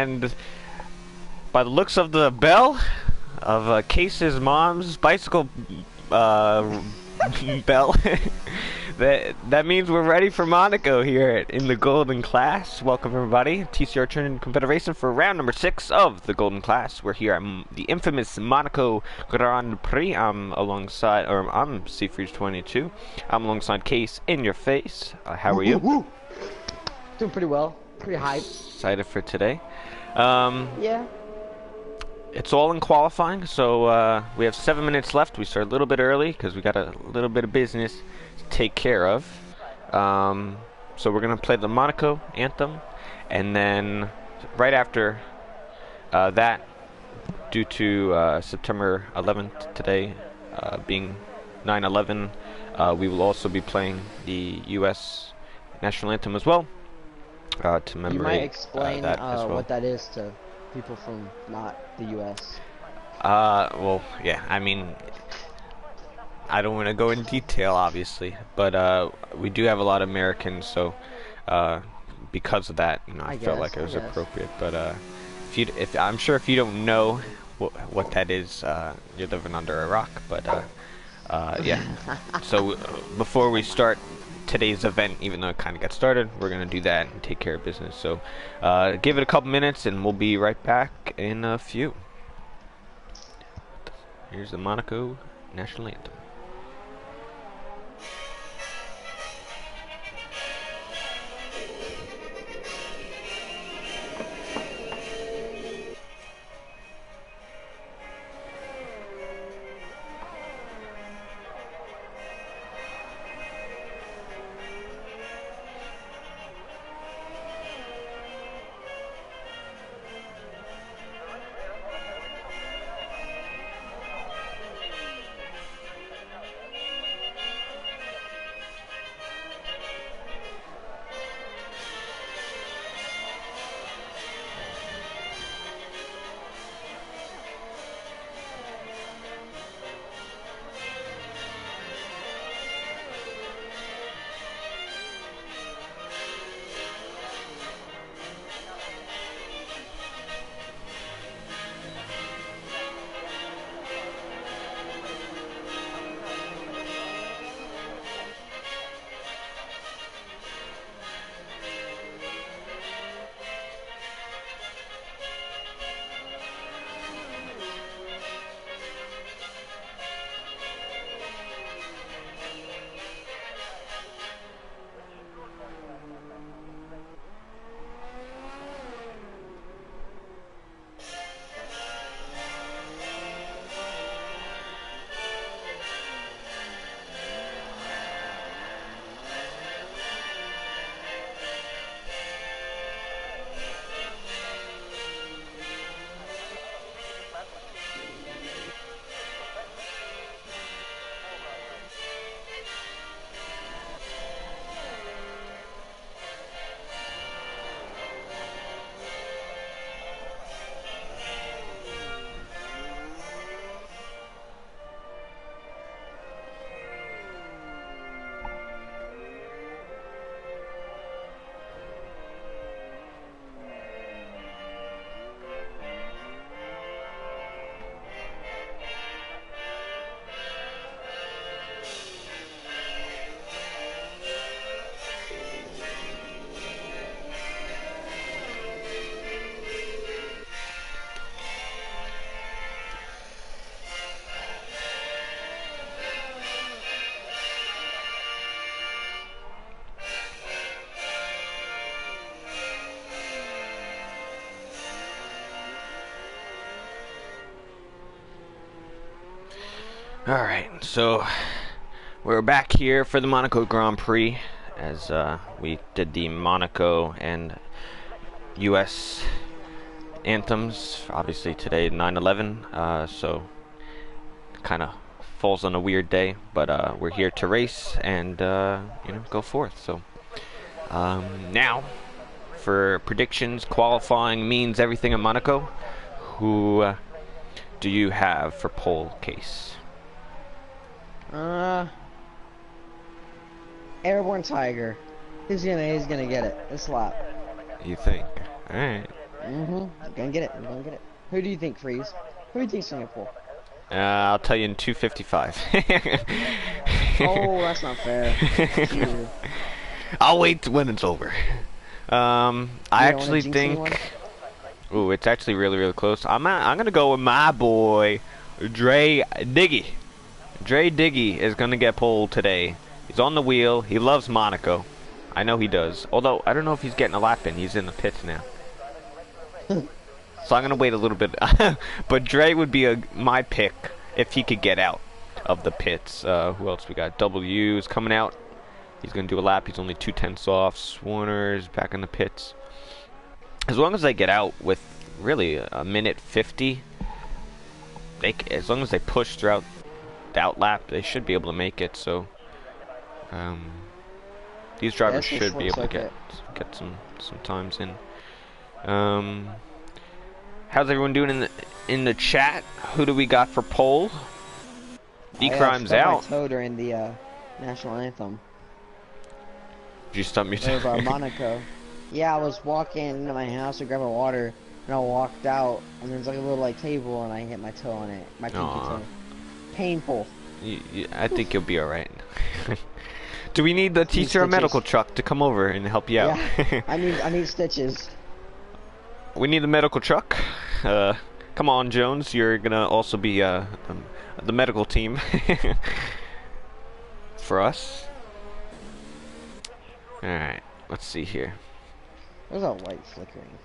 and by the looks of the bell of Case's mom's bicycle bell, that means we're ready for Monaco here in the Golden Class. Welcome everybody, TCR Trinity Confederation for round number 6 of the Golden Class. We're here at the infamous Monaco Grand Prix. I'm Seafreeze22. I'm alongside Case in your face. How are you? Doing pretty well. Pretty hyped. Excited for today. Yeah. It's all in qualifying, so we have 7 minutes left. We start a little bit early because we got a little bit of business to take care of. So we're going to play the Monaco anthem, and then right after that, due to September 11th today being 9/11, we will also be playing the U.S. national anthem as well to commemorate you might explain that as well. what that is to people from not the U.S. Well, yeah, I mean, I don't want to go in detail, obviously, but we do have a lot of Americans, so because of that, you know, I felt like it was appropriate. But if I'm sure if you don't know what that is, you're living under a rock. But yeah. So before we start today's event, even though it kind of got started, we're gonna do that and take care of business. So give it a couple minutes and we'll be right back in a few. Here's the Monaco national anthem. Alright, so we're back here for the Monaco Grand Prix as we did the Monaco and US anthems. Obviously today 9/11, so kind of falls on a weird day, but we're here to race and you know, go forth. So now for predictions, qualifying means everything in Monaco. Who do you have for pole, Case? Airborne Tiger. He's gonna get it this lap. You think? All right. Mm-hmm. Gonna get it. I'm gonna get it. Who do you think, Freeze? Who do you think Singapore? I'll tell you in 2:55. Oh, that's not fair. Shoot. I'll wait when it's over. I You don't wanna actually jinx anyone? think. Ooh, it's actually really, really close. I'm gonna go with my boy, Dre Diggy. Dre Diggy is gonna get pulled today. He's on the wheel. He loves Monaco. I know he does. Although I don't know if he's getting a lap in. He's in the pits now. So I'm gonna wait a little bit. But Dre would be my pick if he could get out of the pits. Who else we got? W's coming out. He's gonna do a lap. He's only 2/10 off. Swarner's back in the pits. As long as they get out with really a minute 50, as long as they push throughout the out lap, they should be able to make it. So these drivers should be able to get some times in. How's everyone doing in the chat? Who do we got for pole? D-Crime's out. I toe during the national anthem. Did you stump me too? Over Monaco. Yeah, I was walking into my house to grab a water, and I walked out, and there's like a little table, and I hit my toe on it, my pinky toe. Painful. I think you'll be all right. Do we need the TCR medical truck to come over and help you out? Yeah, I need stitches. We need the medical truck. Come on, Jones. You're gonna also be the medical team for us. All right. Let's see here. There's a light flickering.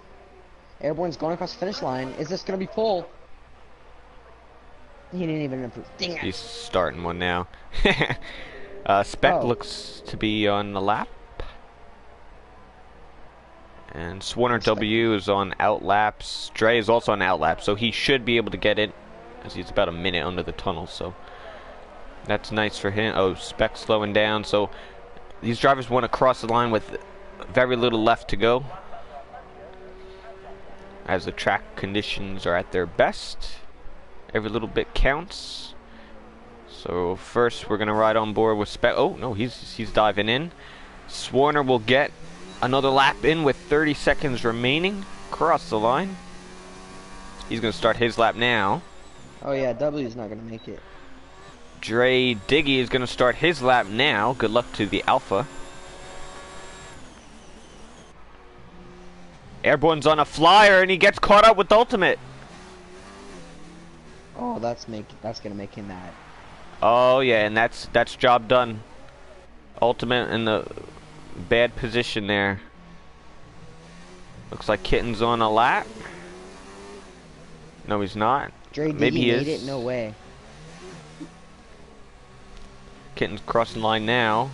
Airborne's going across the finish line. Is this gonna be pole? He didn't even improve. Dang it. He's starting one now. Spec looks to be on the lap. And Swarner W is on out laps. Dre is also on out laps, so he should be able to get it, as he's about a minute under the tunnel, so that's nice for him. Oh, Spec slowing down, so these drivers want to cross the line with very little left to go, as the track conditions are at their best. Every little bit counts. So first we're gonna ride on board with Spec. Oh no, he's diving in. Swarner will get another lap in with 30 seconds remaining. Cross the line. He's gonna start his lap now. Oh yeah, W's not gonna make it. Dre Diggy is gonna start his lap now. Good luck to the Alpha. Airborne's on a flyer and he gets caught up with Ultimate. Oh, that's gonna make him mad. Oh yeah, and that's job done. Ultimate in the bad position there. Looks like Kitten's on a lap. No, he's not. Dre Maybe he made is. it. No way. Kitten's crossing line now.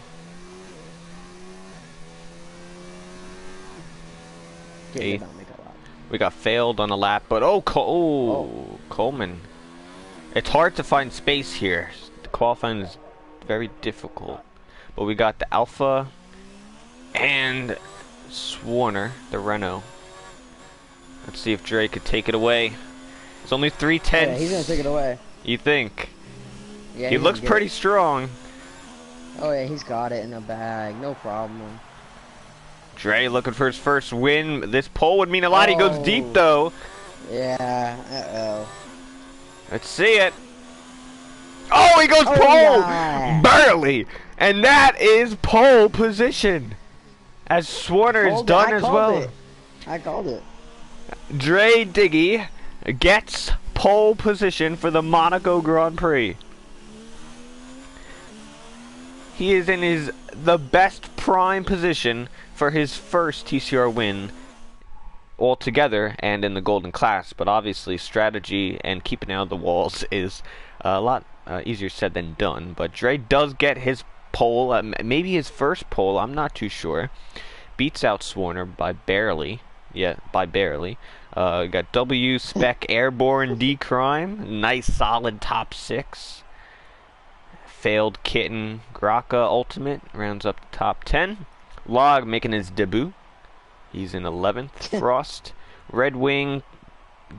Eighth. We got failed on a lap, but Coleman. It's hard to find space here. The qualifying is very difficult. But we got the Alpha and Swarner, the Renault. Let's see if Dre could take it away. It's only 3/10. Yeah, he's gonna take it away. You think? Yeah, he looks pretty strong. Oh yeah, he's got it in the bag, no problem. Dre looking for his first win. This pole would mean a lot. He goes deep though. Yeah, uh-oh. Let's see it. Oh, he goes pole! Yeah. Barely! And that is pole position. As Swarner is done as well. I called it. Dre Diggy gets pole position for the Monaco Grand Prix. He is in the best prime position for his first TCR win altogether and in the golden class, but obviously strategy and keeping out of the walls is a lot easier said than done. But Dre does get his pole, maybe his first pole, I'm not too sure. Beats out Swarner by barely. Yeah, by barely. Got W, Spec, Airborne, D-Crime. Nice solid top 6. Failed Kitten, Graka Ultimate rounds up the top 10. Log making his debut. He's in 11th. Frost, Red Wing,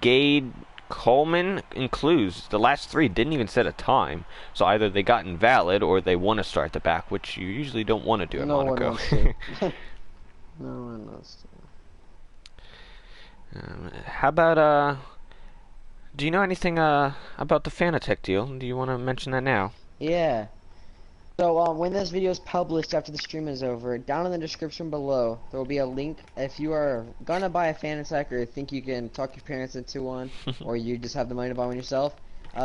Gade, Coleman, and Clues. The last 3 didn't even set a time. So either they got invalid or they want to start the back, which you usually don't want to do at Monaco. No one wants to. How about do you know anything about the Fanatec deal? Do you want to mention that now? Yeah. So when this video is published after the stream is over, down in the description below, there will be a link. If you are gonna buy a Fanatec or think you can talk your parents into one, or you just have the money to buy one yourself,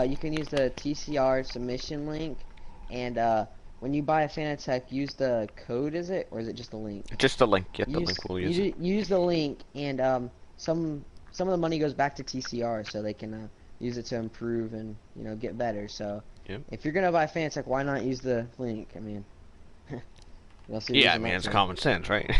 you can use the TCR submission link. And when you buy a Fanatec, use the code. Is it, or is it just a link? Just the link. Get the link. We'll use it. Use the link, and some of the money goes back to TCR, so they can use it to improve and get better. So Yep. if you're gonna buy a Fanatec, why not use the link? I mean, Yeah, I mean it's common sense, right?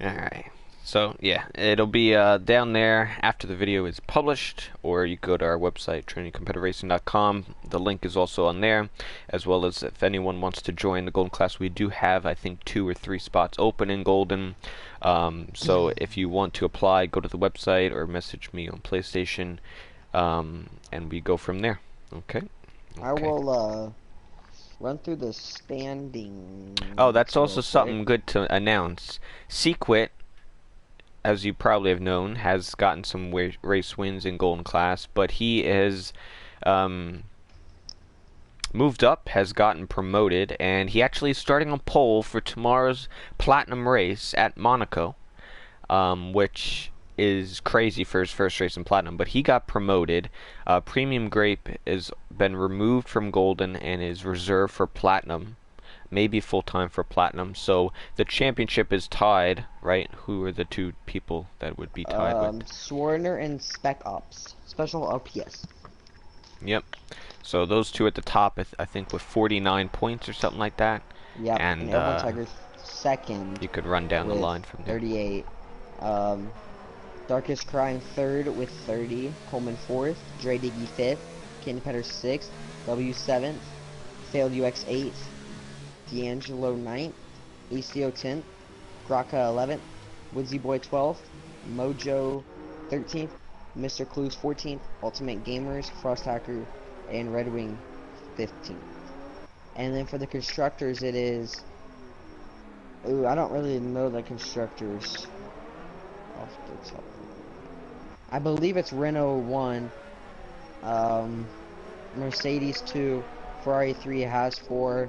All right. So yeah, it'll be down there after the video is published, or you go to our website trainingcompetitorracing.com. The link is also on there, as well as if anyone wants to join the Golden class, we do have I think 2 or 3 spots open in Golden. So if you want to apply, go to the website or message me on PlayStation, and we go from there. Okay. I will run through the standings. Oh, that's also something good to announce. Sequit, as you probably have known, has gotten some race wins in Golden class, but he has moved up, has gotten promoted, and he actually is starting on pole for tomorrow's Platinum race at Monaco, which is crazy for his first race in Platinum, but he got promoted. Premium Grape has been removed from Golden and is reserved for Platinum, maybe full-time for Platinum, so the championship is tied, right? Who are the 2 people that would be tied with? Swarner and Spec Ops. Special OPS. Yep. So those 2 at the top, I think, with 49 points or something like that. Yep. And Airborne Tiger's second. You could run down the line from there. 38. Darkest Crying third with 30. Coleman fourth. Dre Diggy fifth. Candy Petter sixth. W seventh. Failed UX eighth. D'Angelo 9th, ACO 10th, Graka 11th, Woodsy Boy 12th, Mojo 13th, Mr. Clues 14th, Ultimate Gamers, Frost Hacker, and Red Wing 15th. And then for the constructors, it is... Ooh, I don't really know the constructors off the top. I believe it's Renault 1, Mercedes 2, Ferrari 3 has 4,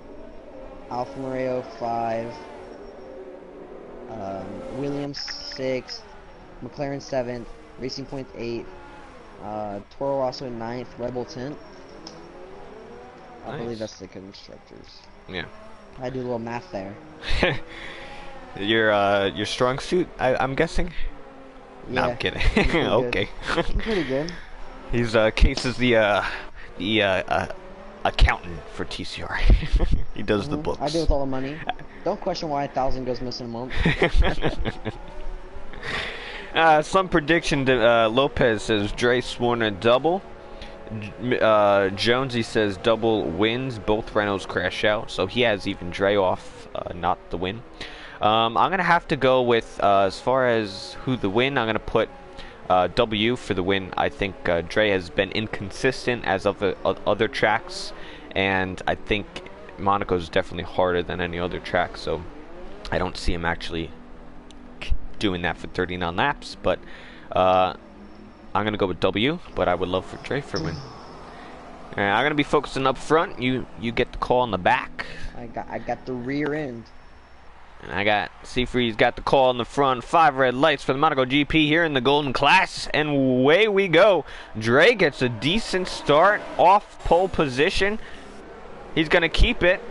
Alfa Romeo 5, Williams 6, McLaren 7th, Racing Point 8th, Toro Rosso 9th, Red Bull 10th. I believe that's the constructors. Yeah. I do a little math there. Your strong suit, I'm guessing? Yeah, no, I'm kidding. Okay. I'm pretty good. He's Case is the accountant for TCR. He does the books. I deal with all the money. Don't question why 1,000 goes missing a month. Some prediction. Lopez says Dre Swarner double. Jonesy says double wins. Both Renaults crash out, so he has even Dre off, not the win. I'm gonna have to go with as far as who the win. I'm gonna put W for the win. I think Dre has been inconsistent as of the other tracks, and I think Monaco is definitely harder than any other track, so I don't see him actually doing that for 39 laps, but I'm going to go with W, but I would love for Dre for win. I'm going to be focusing up front. You get the call in the back. I got the rear end. And I got Seafree's got the call in the front. 5 red lights for the Monaco GP here in the Golden class. And away we go. Dre gets a decent start off pole position. He's going to keep it.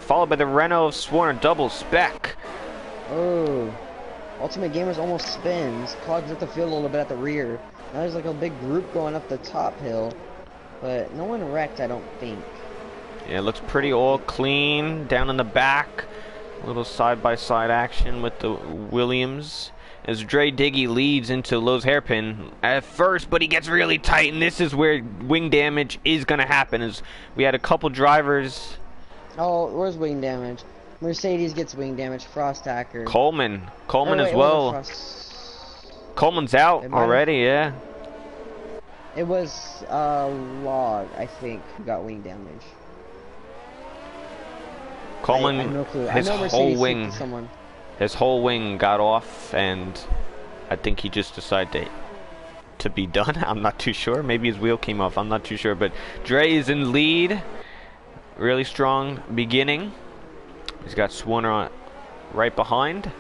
Followed by the Renault of Swarner double spec. Oh. Ultimate Gamers almost spins. Clogs up the field a little bit at the rear. Now there's like a big group going up the top hill. But no one wrecked, I don't think. Yeah, it looks pretty all clean. Down in the back. A little side-by-side action with the Williams. As Dre Diggy leads into Lowe's hairpin at first, but he gets really tight, and this is where wing damage is going to happen. As we had a couple drivers. Oh, where's wing damage? Mercedes gets wing damage. Frost Hacker. Coleman Wait, as well. Coleman's out already, yeah. It was Log, I think, who got wing damage. Coleman, I have no clue. his I know whole Mercedes wing, someone. his whole wing got off, and I think he just decided to be done. I'm not too sure. Maybe his wheel came off. I'm not too sure. But Dre is in lead. Really strong beginning. He's got Swanner right behind.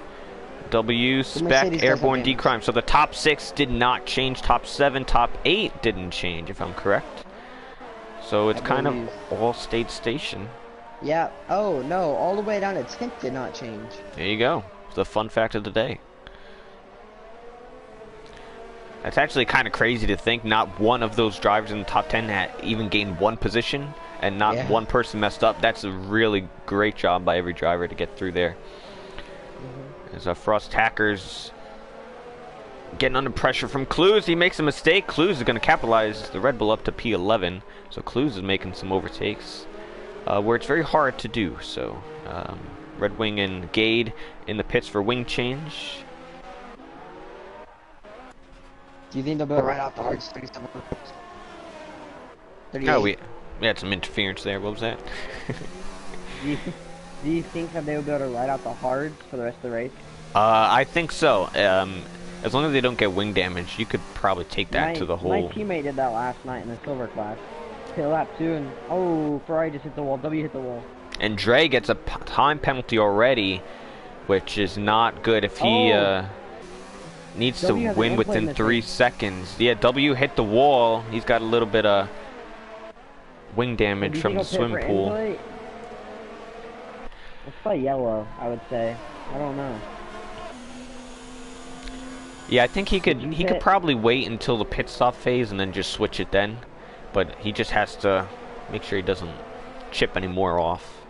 W, Spec, Airborne, D-Crime. So the top 6 did not change. Top 7, top 8 didn't change, if I'm correct. So it's kind of all stayed station. Yeah. Oh, no. All the way down to 10th did not change. There you go. It's the fun fact of the day. That's actually kind of crazy to think not one of those drivers in the top 10 had even gained one position and not one person messed up. That's a really great job by every driver to get through there. As Frost Hackers getting under pressure from Clues. He makes a mistake. Clues is going to capitalize the Red Bull up to P11. So Clues is making some overtakes where it's very hard to do. So Red Wing and Gade in the pits for wing change. Do you think they'll be able to ride out the hard 37? Oh, we had some interference there. What was that? Do you think that they will be able to ride out the hards for the rest of the race? I think so. As long as they don't get wing damage, you could probably take that to the whole... My teammate did that last night in the silver class. Hit lap 2 and... Oh, Ferrari just hit the wall. W hit the wall. And Dre gets a time penalty already, which is not good if he needs to win within 3 seconds. Yeah, W hit the wall. He's got a little bit of wing damage from the swim pool. Let's play yellow, I would say. I don't know. Yeah, I think he could probably wait until the pit stop phase and then just switch it then. But he just has to make sure he doesn't chip any more off.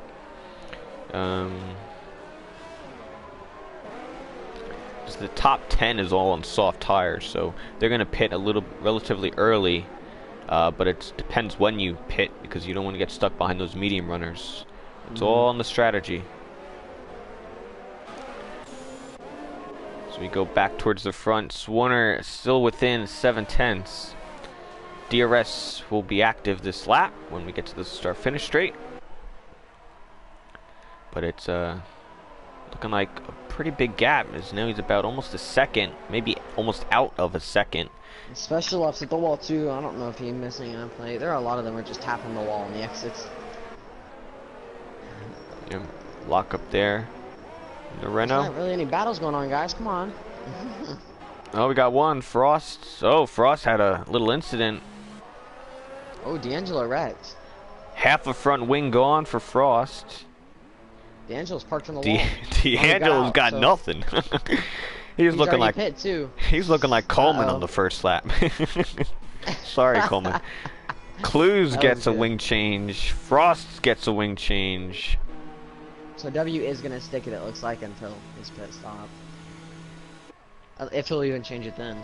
The top 10 is all on soft tires, so they're going to pit a little relatively early. But it depends when you pit because you don't want to get stuck behind those medium runners. It's all on the strategy. So we go back towards the front. Swanner still within 7/10. DRS will be active this lap when we get to the start-finish straight. But it's looking like a pretty big gap. As now he's about almost a second, maybe almost out of a second. Special ops at the wall too. I don't know if he's missing a play. There are a lot of them are just tapping the wall on the exits. Yeah, lock up there. The Renault. There's not really any battles going on, guys. Come on. Oh, we got one. Frost. Oh, Frost had a little incident. Oh, D'Angelo wrecked. Half a front wing gone for Frost. D'Angelo's parked on the wall. D'Angelo's got nothing. He's looking like pit too. He's looking like Coleman on the first lap. Sorry, Coleman. Clues gets a wing change. Frost gets a wing change. So W is gonna stick it. It looks like until his pit stop. If he'll even change it then.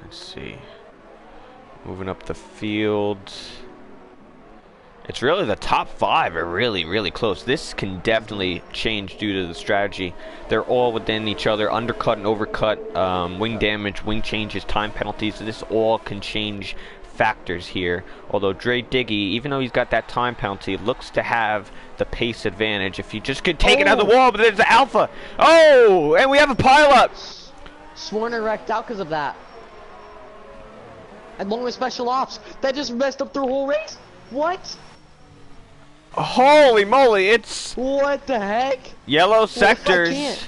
Let's see. Moving up the field. It's really the top 5 are really, really close. This can definitely change due to the strategy. They're all within each other. Undercut and overcut, wing damage, wing changes, time penalties. This all can change factors here. Although Dre Diggy, even though he's got that time penalty, looks to have the pace advantage. If he just could take it out of the wall, but there's the Alpha. Oh, and we have a pileup. Swarner wrecked out because of that. And along with special ops, that just messed up their whole race. What? Holy moly, it's... What the heck? Yellow sectors.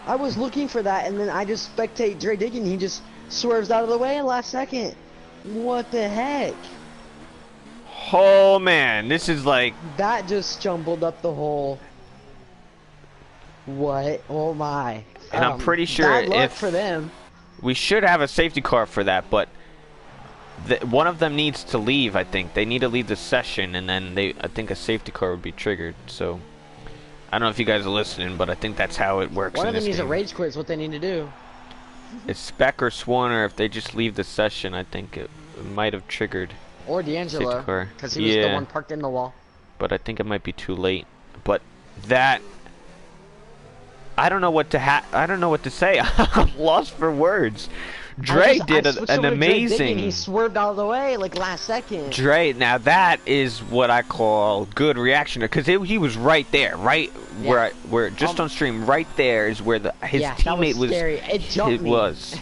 I was looking for that, and then I just spectate Dre Diggin. He just swerves out of the way in the last second. What the heck? Oh, man, this is like... That just jumbled up the whole... What? Oh, my. And I'm pretty sure bad luck for them. We should have a safety car for that, but... one of them needs to leave, I think. They need to leave the session, and then I think a safety car would be triggered. So, I don't know if you guys are listening, but I think that's how it works. One of them needs to rage quit is what they need to do. It's Speck or Swanner. If they just leave the session, I think it might have triggered. Or D'Angelo, because he was the one parked in the wall. But I think it might be too late. But that... I don't know what to I don't know what to say. I'm lost for words. Dre I did switched an over to Dre digging. He amazing. swerved out of the way like last second. Dre, now that is what I call good reaction, because he was right there, right Yeah. where just on stream, right there is where his Yeah, that teammate was scary. It jumped it me. was,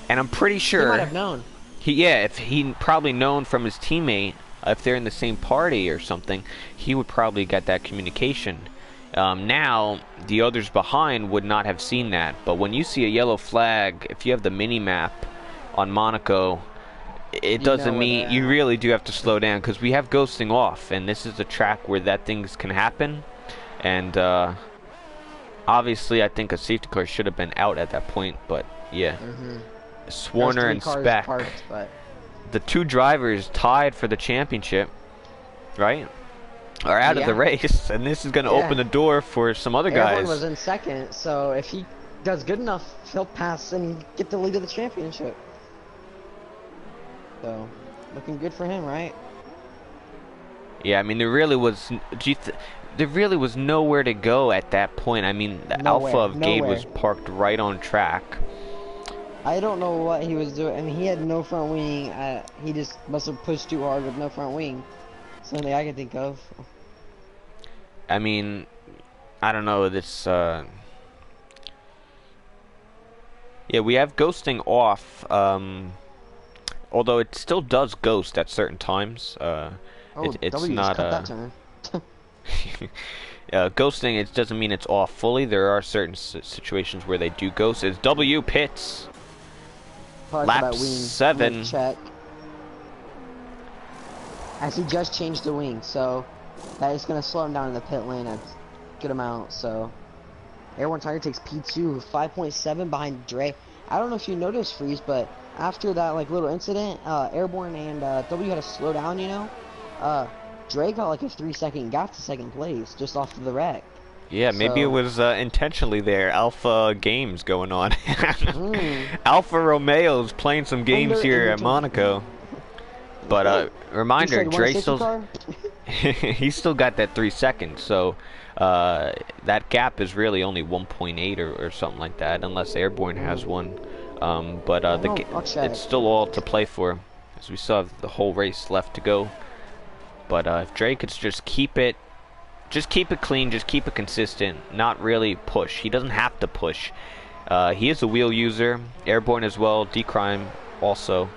and I'm pretty He might sure have known. if he probably known from his teammate, if they're in the same party or something, he would probably get that communication. Now the others behind would not have seen that, but when you see a yellow flag, if you have the mini map on Monaco, it doesn't mean you really do have to slow down, because we have ghosting off, and this is a track where that things can happen. And obviously I think a safety car should have been out at that point, but yeah. Swarner and Speck, parked, but the two drivers tied for the championship, right, are out of the race, and this is going to open the door for some other guys. Everyone was in second, so if he does good enough, he'll pass and get the lead of the championship. So, looking good for him, right? Yeah, I mean, there really was nowhere to go at that point. I mean, the Alpha of Gabe was parked right on track. I don't know what he was doing. I mean, he had no front wing. He just must have pushed too hard with no front wing. Something I can think of. I mean, I don't know. This. Yeah, we have ghosting off. Although it still does ghost at certain times. It's W not. Cut that turn. Ghosting, it doesn't mean it's off fully. There are certain situations where they do ghost. It's W pits. Lap 7. Check. As he just changed the wing, so that is going to slow him down in the pit lane a good amount. So Airborne Tiger takes P2, 5.7 behind Dre. I don't know if you noticed, Freeze, but after that like little incident, Airborne and W had to slow down. You know, Dre got like a 3-second gap to second place just off of the wreck. Yeah, maybe it was intentionally there. Alpha games going on. Alpha Romeo's playing some games here at Monaco. But reminder, Dre still he's still got that 3 seconds, so that gap is really only 1.8 or something like that, unless Airborne has one. But it's still all to play for, as we still have the whole race left to go. But if Dre could just keep it clean, just keep it consistent, not really push. He doesn't have to push. He is a wheel user, Airborne as well, D-Crime also.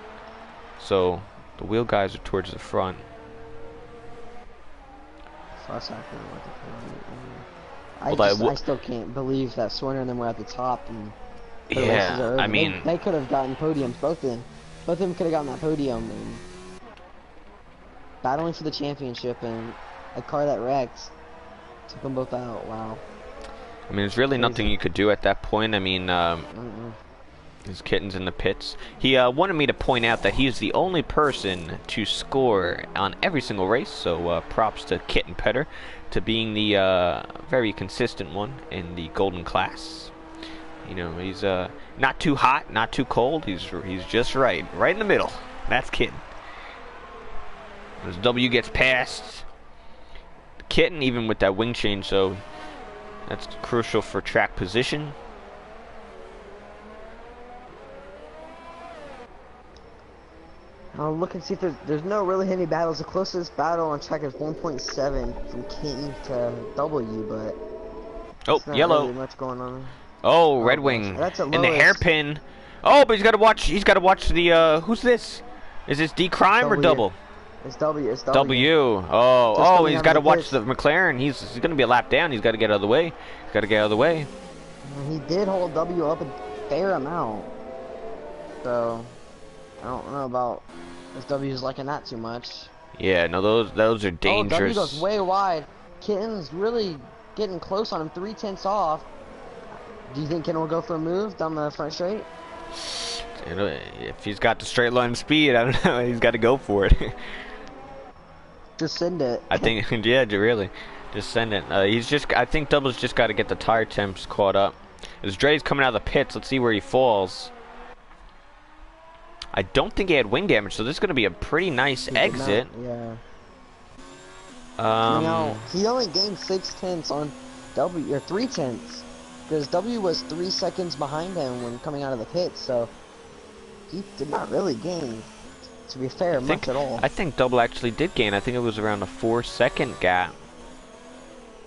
So the wheel guys are towards the front. I still can't believe that Swerner and them were at the top. And yeah, I mean, they could have gotten podiums. Both of them could have gotten that podium. And battling for the championship, and a car that wrecked took them both out. Wow. I mean, there's really nothing you could do at that point. I mean, his kitten's in the pits. He wanted me to point out that he is the only person to score on every single race, so props to Kitten Petter to being the very consistent one in the golden class. You know, he's not too hot, not too cold. He's just right in the middle. That's Kitten. As W gets past Kitten, even with that wing change, so that's crucial for track position. I'll look and see if there's no really heavy battles. The closest battle on track is 1.7 from Kitten to W, but not yellow. Really much going on. Oh, Red Wing and the hairpin. Oh, but he's got to watch. He's got to watch the. Who's this? Is this D-Crime or Double? It's W. It's W. Oh, he's got to watch the McLaren. He's going to be a lap down. He's got to get out of the way. He's got to get out of the way. He did hold W up a fair amount, so I don't know about if W's liking that too much. Yeah, no, those are dangerous. Oh, W goes way wide. Kitten's really getting close on him. 3/10 off. Do you think Kitten will go for a move down the front straight? You know, if he's got the straight line speed, I don't know. He's got to go for it. Just send it. I think, yeah, really, just send it. I think Double's just got to get the tire temps caught up. As Dre's coming out of the pits, let's see where he falls. I don't think he had wing damage, so this is going to be a pretty nice exit. Yeah. No, he only gained 6/10 on W, or 3/10, because W was 3 seconds behind him when coming out of the pits. So He did not really gain, to be fair, much at all. I think Double actually did gain. I think it was around a 4-second gap.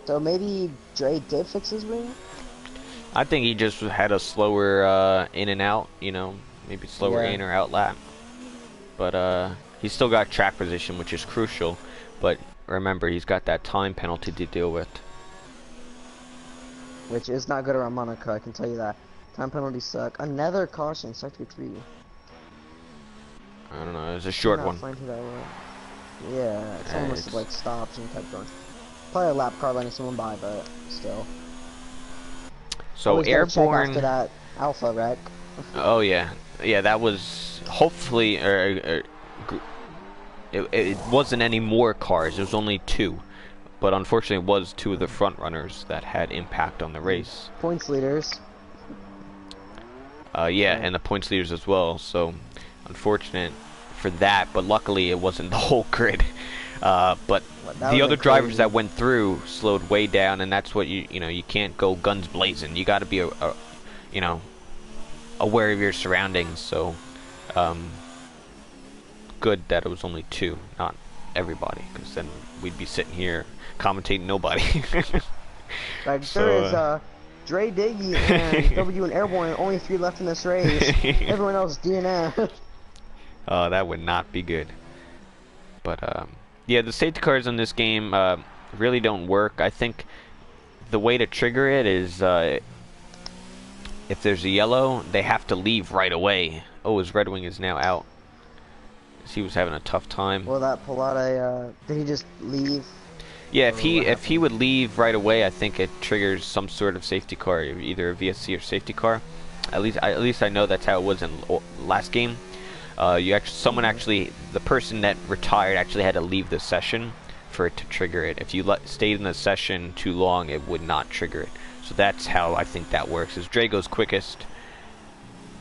So maybe Dre did fix his wing? I think he just had a slower in and out, maybe slower Yeah. in or out lap. But he's still got track position, which is crucial. But remember, he's got that time penalty to deal with. Which is not good around Monaco, I can tell you that. Time penalties suck. Another caution, sector 3. I don't know, it was a short one. Find who that was. Yeah, someone must have like stopped and kept going. Probably a lap car letting someone by, but still. So Always Airborne after that Alpha wreck. Oh yeah, that was hopefully it wasn't any more cars. It was only 2, but unfortunately, it was 2 of the front runners that had impact on the race. Points leaders. Yeah, and the points leaders as well. So unfortunate for that, but luckily it wasn't the whole grid. But the other drivers that went through slowed way down, and that's what you can't go guns blazing. You got to be aware of your surroundings. So good that it was only 2, not everybody, because then we'd be sitting here commentating nobody. Like there is Dre Diggy and W and Airborne, only 3 left in this race. Everyone else DNF. Oh, that would not be good. But yeah, the safety cars in this game really don't work. I think the way to trigger it is if there's a yellow, they have to leave right away. Oh, his Red Wing is now out. He was having a tough time. Well, that Pilata, did he just leave? Yeah, if he would leave right away, I think it triggers some sort of safety car, either a VSC or safety car. At least I know that's how it was in last game. The person that retired actually had to leave the session for it to trigger it. If you stayed in the session too long, it would not trigger it. So that's how I think that works. As Dre goes quickest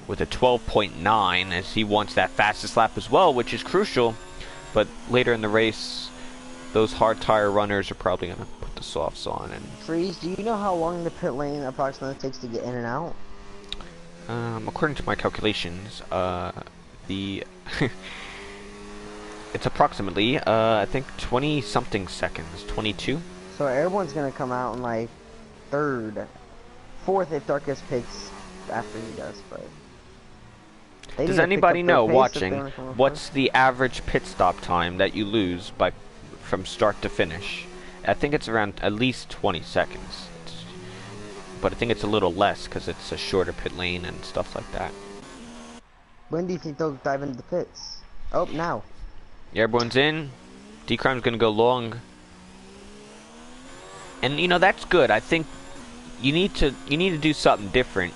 with a 12.9, as he wants that fastest lap as well, which is crucial. But later in the race, those hard tire runners are probably going to put the softs on. And Freeze, do you know how long the pit lane approximately takes to get in and out? according to my calculations, it's approximately I think 20 something seconds, 22. So Airborne's gonna come out in like 3rd, 4th if Darkest picks after he does, but does anybody know watching what's the average pit stop time that you lose from start to finish? I think it's around at least 20 seconds, but I think it's a little less because it's a shorter pit lane and stuff like that. When do you think they'll dive into the pits? Oh, now. Airborne's in. D-Crime's gonna go long, and that's good. I think you need to do something different.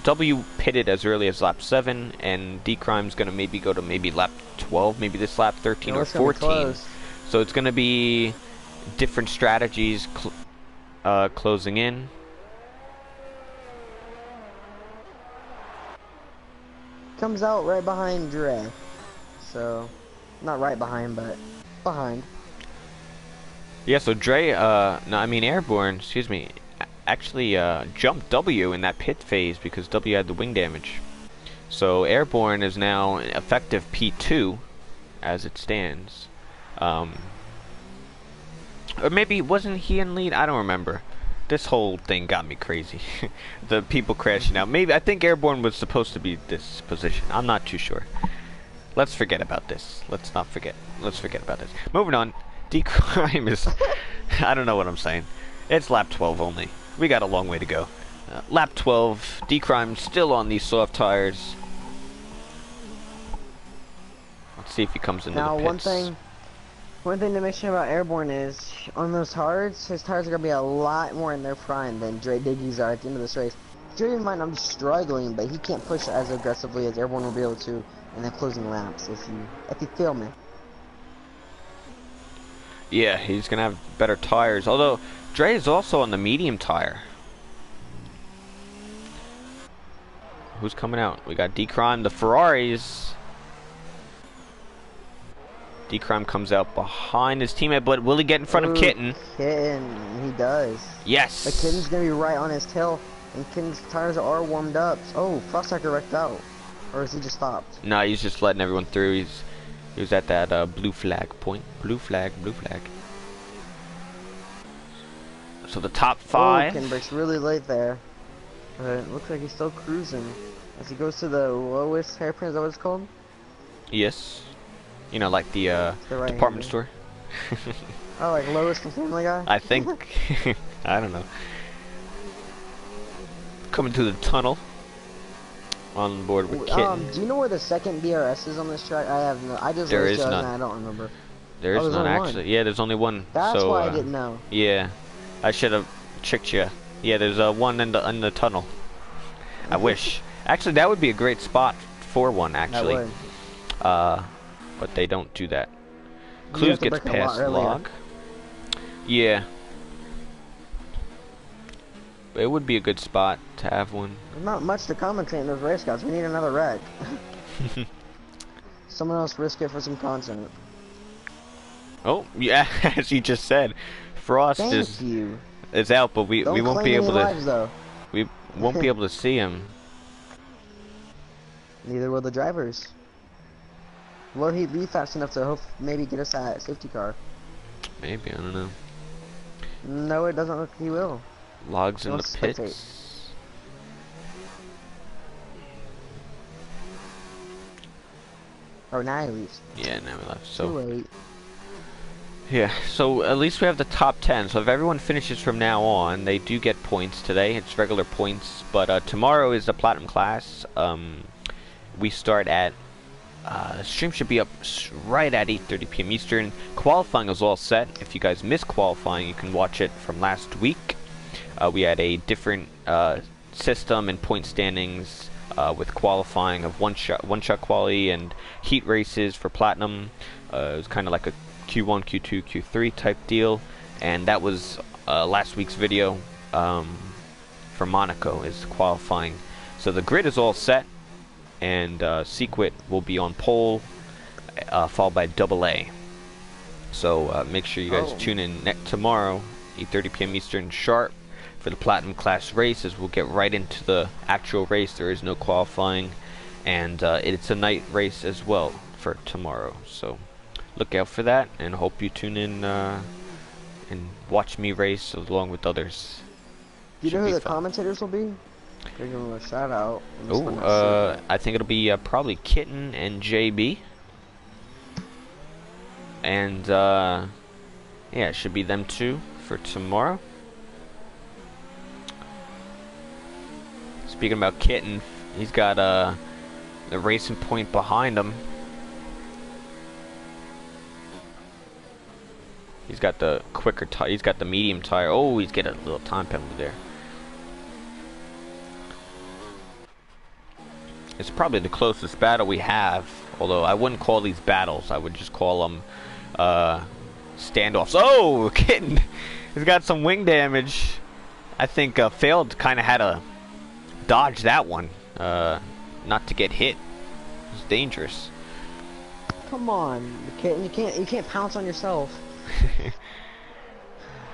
W pitted as early as lap 7, and D-Crime's gonna maybe go to lap 12, maybe this lap 13 or 14. So it's gonna be different strategies closing in. Comes out right behind Dre. So, not right behind, but behind. Yeah, so Dre, Airborne, excuse me, actually jumped W in that pit phase because W had the wing damage. So Airborne is now effective P2 as it stands. Or maybe wasn't he in lead? I don't remember. This whole thing got me crazy. The people crashing out. I think Airborne was supposed to be this position. I'm not too sure. Let's forget about this. Let's forget about this. Moving on. D-Crime is... I don't know what I'm saying. It's lap 12 only. We got a long way to go. Lap 12. D-Crime still on these soft tires. Let's see if he comes into the pits. Now, one thing to mention about Airborne is, on those hards, his tires are going to be a lot more in their prime than Dre Diggy's are at the end of this race. Dre might not be struggling, but he can't push as aggressively as Airborne will be able to in the closing laps, if you feel me. Yeah, he's going to have better tires, although Dre is also on the medium tire. Who's coming out? We got D-Crime, the Ferraris. D-Crime comes out behind his teammate, but will he get in front of Kitten? Kitten, he does. Yes. But Kitten's going to be right on his tail, and Kitten's tires are warmed up. Oh, Frosthacker wrecked out. Or is he just stopped? No, he's just letting everyone through. He was at that blue flag point. Blue flag, blue flag. So the top Oh, 5. Kinberg's really late there. But it looks like he's still cruising. As he goes to the lowest hairpin, is that what it's called? Yes. You know, like the The right department hander. store. Oh, like lowest from Family Guy? I think. I don't know. Coming to the tunnel. On board with Kitten. Do you know where the second DRS is on this track? I have no. I just There raced is it none. and I don't remember. There is there's none only one. actually. Yeah, there's only one. That's so, why I didn't know. Yeah, I should have tricked you. Yeah, there's one in the tunnel. I wish. Actually, that would be a great spot for one. Actually, That would. but they don't do that. You Clues have to gets brake a lot past earlier. log. Yeah, it would be a good spot to have one. There's not much to commentate in those race guys. We need another wreck. Someone else risk it for some content. Oh, yeah, as you just said, Frost Thank is you. out, but we Don't won't claim be any able to. lives, though. We won't be able to see him. Neither will the drivers. Will he leave fast enough to maybe get us that safety car? Maybe, I don't know. No, it doesn't look like he will. Logs in Don't the spectate. pits. Oh, now he leaves. Yeah, now we left. Too So late. yeah, so at least we have the top 10. So if everyone finishes from now on, they do get points today. It's regular points, but tomorrow is the platinum class. We start at the stream should be up right at 8:30 p.m. Eastern. Qualifying is all set. If you guys missed qualifying, you can watch it from last week. We had a different system and point standings with qualifying of one shot quality and heat races for platinum. It was kind of like a Q1, Q2, Q3 type deal, and that was last week's video for Monaco is qualifying. So the grid is all set, and Sequit will be on pole, followed by AA. So make sure you guys tune in tomorrow, 8:30 p.m. Eastern sharp, for the platinum class races. We'll get right into the actual race. There is no qualifying, and it's a night race as well for tomorrow. So look out for that, and hope you tune in and watch me race along with others. Do you Should know be who the fun. commentators will be? Give them a shout out. Oh, I think it'll be probably Kitten and JB. And, yeah, it should be them two for tomorrow. Speaking about Kitten, he's got the racing point behind him. He's got the quicker tire. He's got the medium tire. Oh, he's getting a little time penalty there. It's probably the closest battle we have, although I wouldn't call these battles. I would just call them standoffs. Oh, Kitten! He's got some wing damage. I think Failed kind of had to dodge that one, not to get hit. It's dangerous. Come on, you can't pounce on yourself.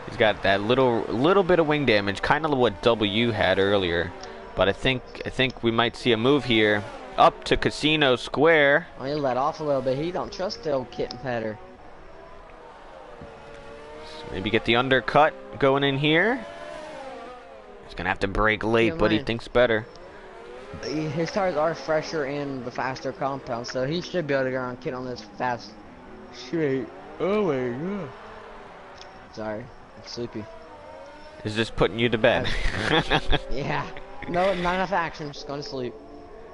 He's got that little bit of wing damage, kind of what W had earlier. But I think we might see a move here up to Casino Square. Oh, he let off a little bit. He don't trust the old kitten petter. So maybe get the undercut going in here. He's gonna have to brake late, but he thinks better. His tires are fresher and the faster compound, so he should be able to go around kitten on this fast straight. Oh my god. Sorry, I'm sleepy. Is this putting you to bed? Yeah. No, not enough action. Just going to sleep.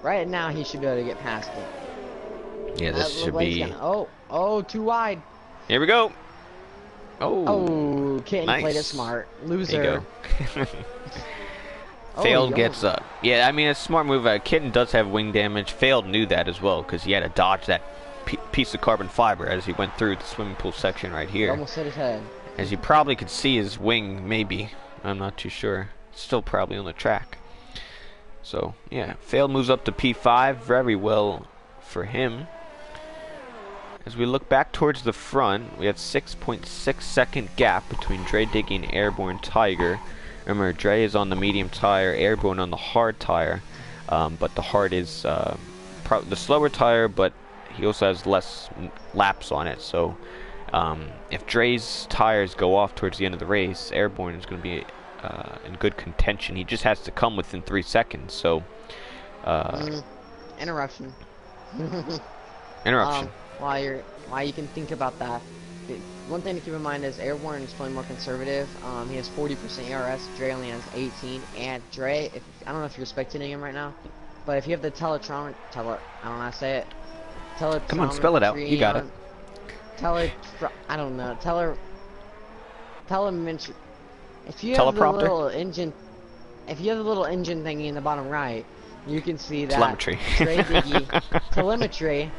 Right now, he should be able to get past it. Yeah, this should be. Oh, too wide. Here we go. Oh. Oh, Kitten nice. played it smart. Loser. There you go. Oh, Failed he gets up. Yeah, I mean, it's a smart move. Kitten does have wing damage. Failed knew that as well, because he had to dodge that piece of carbon fiber as he went through the swimming pool section right He here. almost hit his head. As you probably could see his wing, maybe. I'm not too sure. Still probably on the track. So, yeah, Failed moves up to P5. Very well for him. As we look back towards the front, we have 6.6 second gap between Dre Diggy and Airborne Tiger. Remember, Dre is on the medium tire, Airborne on the hard tire, but the hard is the slower tire, but he also has less laps on it. So if Dre's tires go off towards the end of the race, Airborne is going to be in good contention. He just has to come within 3 seconds. So interruption. Interruption. While you can think about that, one thing to keep in mind is Airborne is playing more conservative. He has 40% ERS. Dre only has 18. And Dre, I don't know if you're spectating him right now, but if you have the I don't know how to say it. Come on, spell it out. You got it. I don't know. Telemetry. If you have Teleprompter? the little engine, thingy in the bottom right, you can see that Telemetry. Dre Diggy telemetry.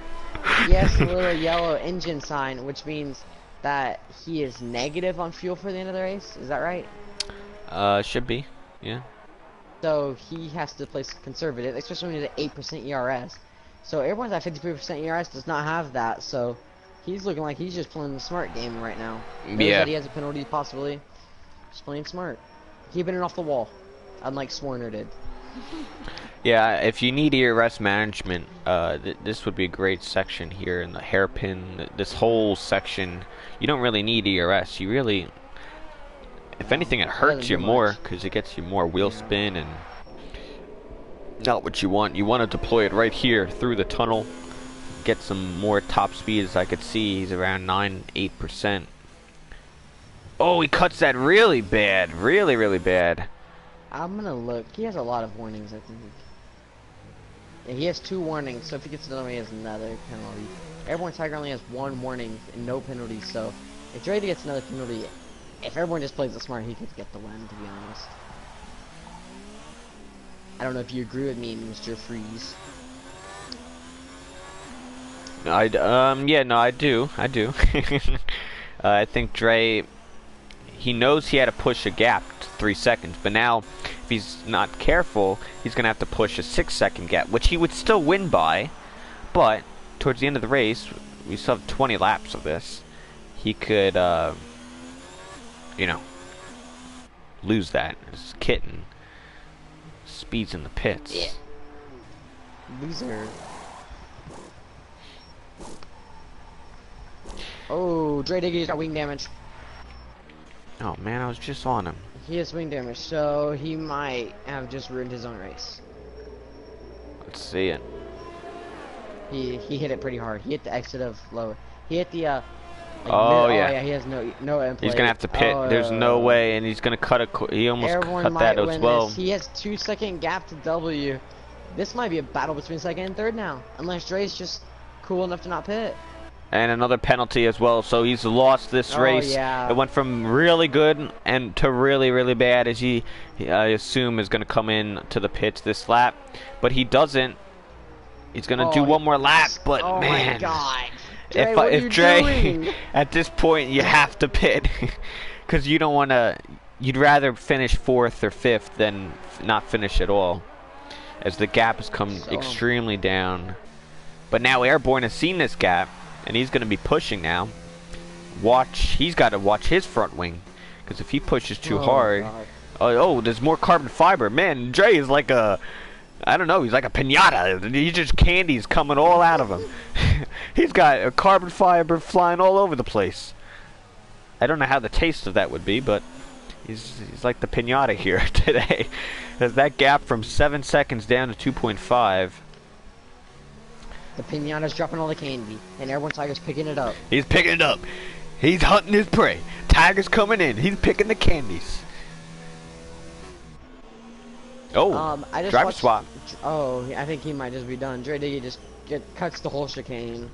He has the little yellow engine sign, which means that he is negative on fuel for the end of the race. Is that right? Should be. Yeah. So he has to play conservative, especially when he's at 8% ERS. So everyone's at 53% ERS does not have that. So he's looking like he's just playing the smart game right now. Knows Yeah. that he has a penalty possibly. Just playing smart, keeping it off the wall, unlike Swarner did. Yeah, if you need ERS management, this would be a great section here in the hairpin. This whole section, you don't really need ERS. You really, if anything, it hurts you more because it gets you more wheel spin and not what you want. You want to deploy it right here through the tunnel, get some more top speed. As I could see, he's around 8%. Oh, he cuts that really bad, really bad. I'm gonna look. He has a lot of warnings, I think. Yeah, he has 2 warnings, so if he gets another one, he has another penalty. Airborne Tiger only has 1 warning and no penalties, so if Dre gets another penalty, if Airborne just plays it smart, he could get the win, to be honest. I don't know if you agree with me, Mr. Freeze. Yeah, no, I do. I think Dre, he knows he had to push a gap to 3 seconds, but now if he's not careful, he's gonna have to push a 6-second gap, which he would still win by. But towards the end of the race, we still have 20 laps of this. He could, you know, lose that. This kitten speeds in the pits. Yeah. Loser. Oh, Dre Diggy's got wing damage. Oh man, I was just on him. He has wing damage, so he might have just ruined his own race. Let's see it. He hit it pretty hard. He hit the exit of lower. He hit the like Oh, mid, yeah. Oh yeah, he has no end plate. He's gonna have to pit. There's no way, and he's gonna cut a. He almost Airborne cut might that as win well. this. He has 2-second gap to W. This might be a battle between second and third now, unless Dre's just cool enough to not pit. And another penalty as well, so he's lost this race. Yeah. It went from really good and to really bad, as he I assume is going to come in to the pits this lap, but he doesn't. He's going to do one more lap, but oh man, my God. Dre, what are if you Dre, doing? at this point you have to pit, because you don't want to. You'd rather finish 4th or 5th than not finish at all, as the gap has come extremely down. But now Airborne has seen this gap, and he's going to be pushing now. He's got to watch his front wing, because if he pushes too hard, there's more carbon fiber. Man, Dre is like a, I don't know, he's like a piñata. He's just candies coming all out of him. He's got a carbon fiber flying all over the place. I don't know how the taste of that would be, but he's like the piñata here today. There's that gap from 7 seconds down to 2.5. The piñata's dropping all the candy, and Airborne Tiger's picking it up. He's picking it up. He's hunting his prey. Tiger's coming in. He's picking the candies. Oh, I just driver swap. Oh, I think he might just be done. Dre Diggy just cuts the whole chicane.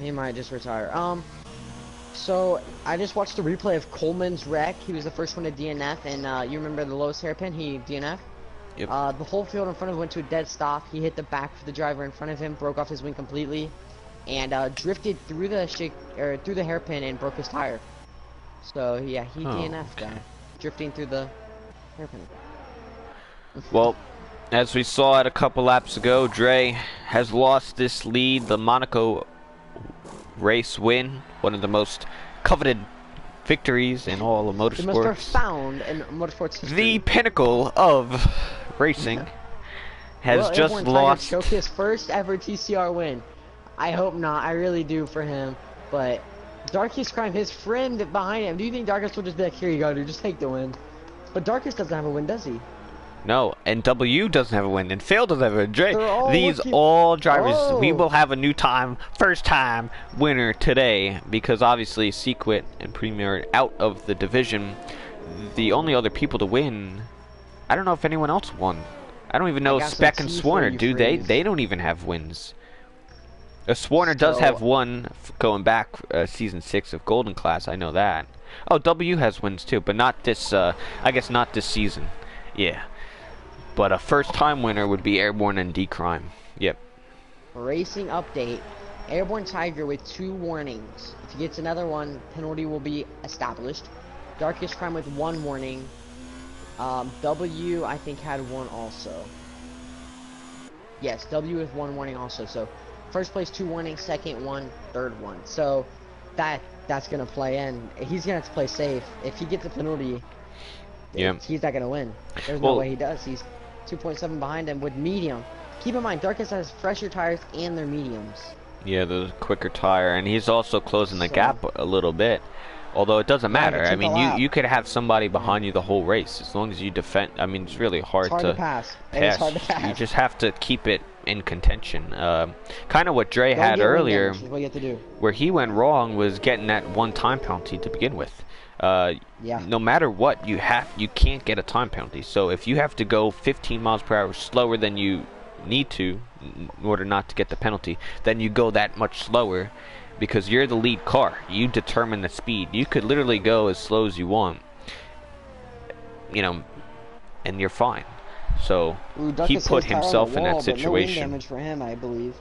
He might just retire. So I just watched the replay of Coleman's wreck. He was the first one to DNF, and you remember the lowest hairpin? He DNF. Yep. The whole field in front of him went to a dead stop. He hit the back of the driver in front of him, broke off his wing completely, and drifted through the hairpin and broke his tire. So yeah, he DNF'd, drifting through the hairpin. Well, as we saw it a couple laps ago, Dre has lost this lead. The Monaco race win, one of the most coveted victories in all of motorsports. The most profound in motorsports history. The pinnacle of racing. has Will just Airborne Tiger lost. choke his first ever TCR win? I hope not. I really do for him. But Darkest Crime, his friend behind him. Do you think Darkest will just be like, here you go, dude, just take the win? But Darkest doesn't have a win, does he? No, and W doesn't have a win, and Phil doesn't have a win. Dre, these looking... all drivers, we Oh. will have a new first time winner today, because obviously Sequit and Premier are out of the division. The only other people to win, I don't know if anyone else won. I don't even know if Spec and Swarner do. They don't even have wins. Swarner does have one going back season 6 of Golden Class. I know that. Oh, W has wins too, but not this. I guess not this season. Yeah. But a first-time winner would be Airborne and D-Crime. Yep. Racing update. Airborne Tiger with 2 warnings. If he gets another one, penalty will be established. Darkest Crime with 1 warning. W, I think, had 1 also. Yes, W with 1 warning also. So, first place 2 warnings, second 1, third 1. So, that's going to play in. He's going to have to play safe. If he gets a penalty, yeah, he's not going to win. There's no way he does. He's 2.7 behind him with medium. Keep in mind, Darkest has fresher tires and they're mediums. Yeah, the quicker tire, and he's also closing the gap a little bit. Although it doesn't matter. I mean, you could have somebody behind you the whole race as long as you defend. I mean, it's really hard, to pass. It's hard to pass. You just have to keep it in contention. Kind of what Dre had earlier, what you have to do. where he went wrong was getting that 1 time penalty to begin with. Yeah. No matter what, you can't get a time penalty. So if you have to go 15 miles per hour slower than you need to in order not to get the penalty, then you go that much slower because you're the lead car. You determine the speed. You could literally go as slow as you want, you know, and you're fine. So he put himself in that situation. No damage for him, I believe.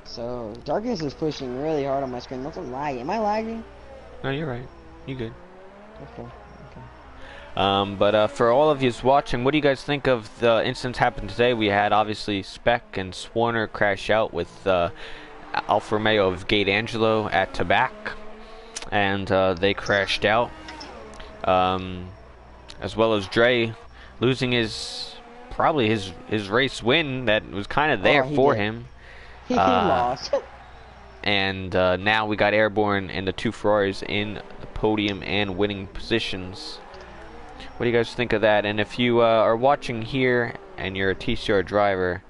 So Darkness is pushing really hard on my screen. Look, I'm lagging. Am I lagging? No, you're right. You good. Okay. But for all of you watching, what do you guys think of the incidents happened today? We had obviously Spec and Swarner crash out with Alfa Romeo of Gate Angelo at Tabac, and they crashed out, as well as Dre losing probably his race win that was kind of there for him. He lost. And now we got Airborne and the 2 Ferraris in the podium and winning positions. What do you guys think of that? And if you are watching here and you're a TCR driver,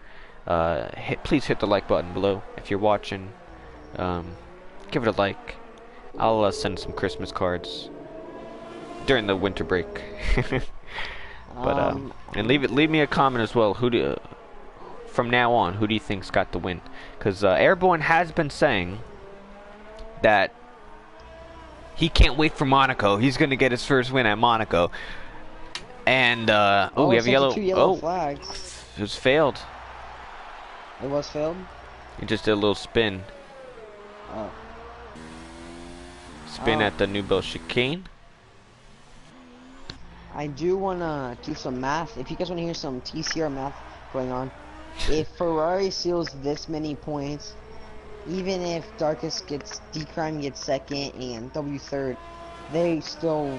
please hit the like button below. If you're watching, give it a like. I'll send some Christmas cards during the winter break. But and leave me a comment as well. From now on, who do you think's got the win? Because Airborne has been saying that he can't wait for Monaco. He's going to get his first win at Monaco. And we have two yellow flags. It was failed. It was failed. He just did a little spin. Oh. Spin at the New Bell chicane. I do want to do some math. If you guys want to hear some TCR math going on, if Ferrari seals this many points, even if Darkest gets D-Crime gets second and W third, they still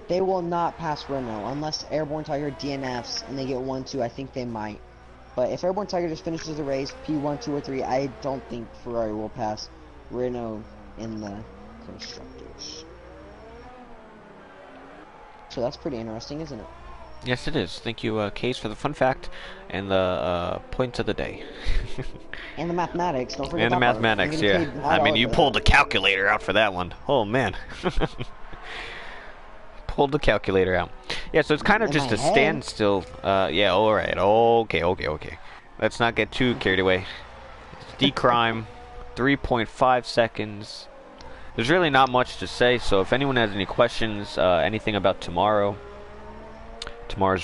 they will not pass Renault unless Airborne Tiger DNFs and they get 1-2. I think they might, but if Airborne Tiger just finishes the race P1, 2, or 3, I don't think Ferrari will pass Renault in the constructors. So that's pretty interesting, isn't it? Yes, it is. Thank you, Case, for the fun fact and the points of the day. And the mathematics. Don't forget. And the mathematics, yeah. I mean, you pulled the calculator out for that one. Oh man. Pulled the calculator out. Yeah, so it's kind of just a standstill. Yeah. All right. Okay. Let's not get too carried away. D-Crime, 3.5 seconds. There's really not much to say. So if anyone has any questions, anything about tomorrow's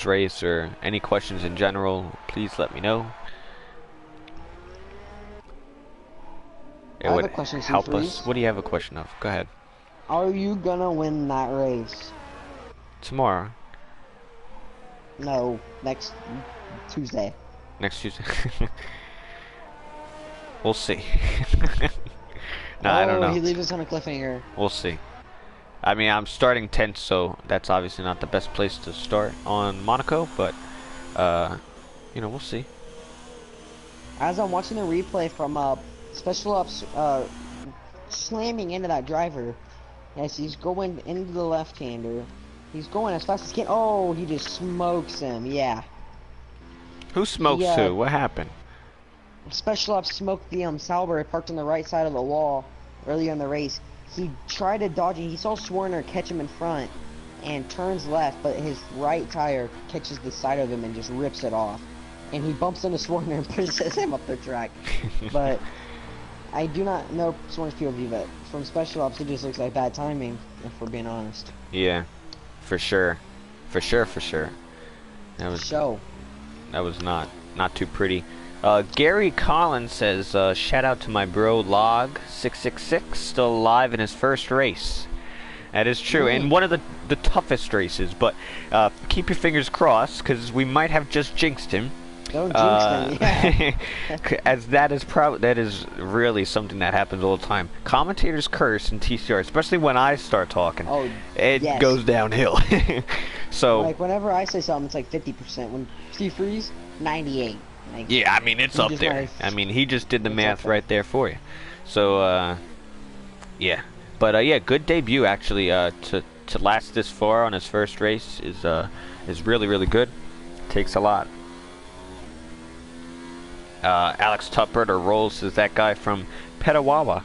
race, or any questions in general, please let me know. It would help us. What do you have a question of? Go ahead. Are you gonna win that race? Tomorrow. No, next Tuesday. Next Tuesday. We'll see. No, I don't know. He leaves us on a cliffhanger. We'll see. I mean, I'm starting 10th, so that's obviously not the best place to start on Monaco, but, you know, we'll see. As I'm watching the replay from Special Ops slamming into that driver, as he's going into the left-hander, he's going as fast as he can. Oh, he just smokes him. Yeah. Who smokes who? What happened? Special Ops smoked the Sauber parked on the right side of the wall earlier in the race. He tried to dodge it. He saw Swerner catch him in front and turns left, but his right tire catches the side of him and just rips it off. And he bumps into Swerner and pushes him up the track. But I do not know Swerner's POV, but from Special Ops it just looks like bad timing, if we're being honest. Yeah, for sure. For sure. That was not too pretty. Gary Collins says, shout out to my bro Log666, still alive in his first race. That is true, and one of the toughest races, but keep your fingers crossed, because we might have just jinxed him. Don't jinx them, yeah. As that is really something that happens all the time. Commentators curse in TCR, especially when I start talking. Oh, it goes downhill. So, like, whenever I say something, it's like 50%. When Steve Freeze, 98. Like, yeah, I mean, it's up there. I mean, he just did the math right there for you. So, yeah. But, yeah, good debut, actually. To last this far on his first race is really, really good. Takes a lot. Alex Tuppert or Rolls is that guy from Petawawa.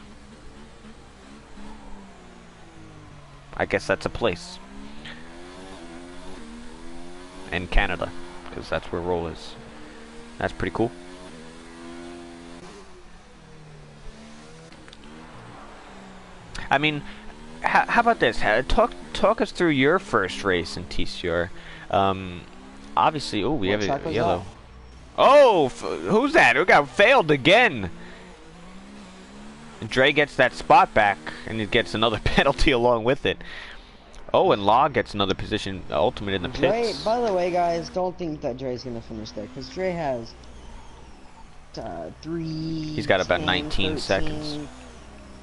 I guess that's a place. In Canada, because that's where Roll is. That's pretty cool. I mean, how about this? Talk us through your first race in TCR. Obviously, we have a yellow. That? Oh, who's that? Who got failed again? And Dre gets that spot back, and he gets another penalty along with it. Oh, and Law gets another position, ultimate in the pits. Dre, by the way, guys, don't think that Dre's gonna finish there, because Dre has 3. He's got about 19 seconds.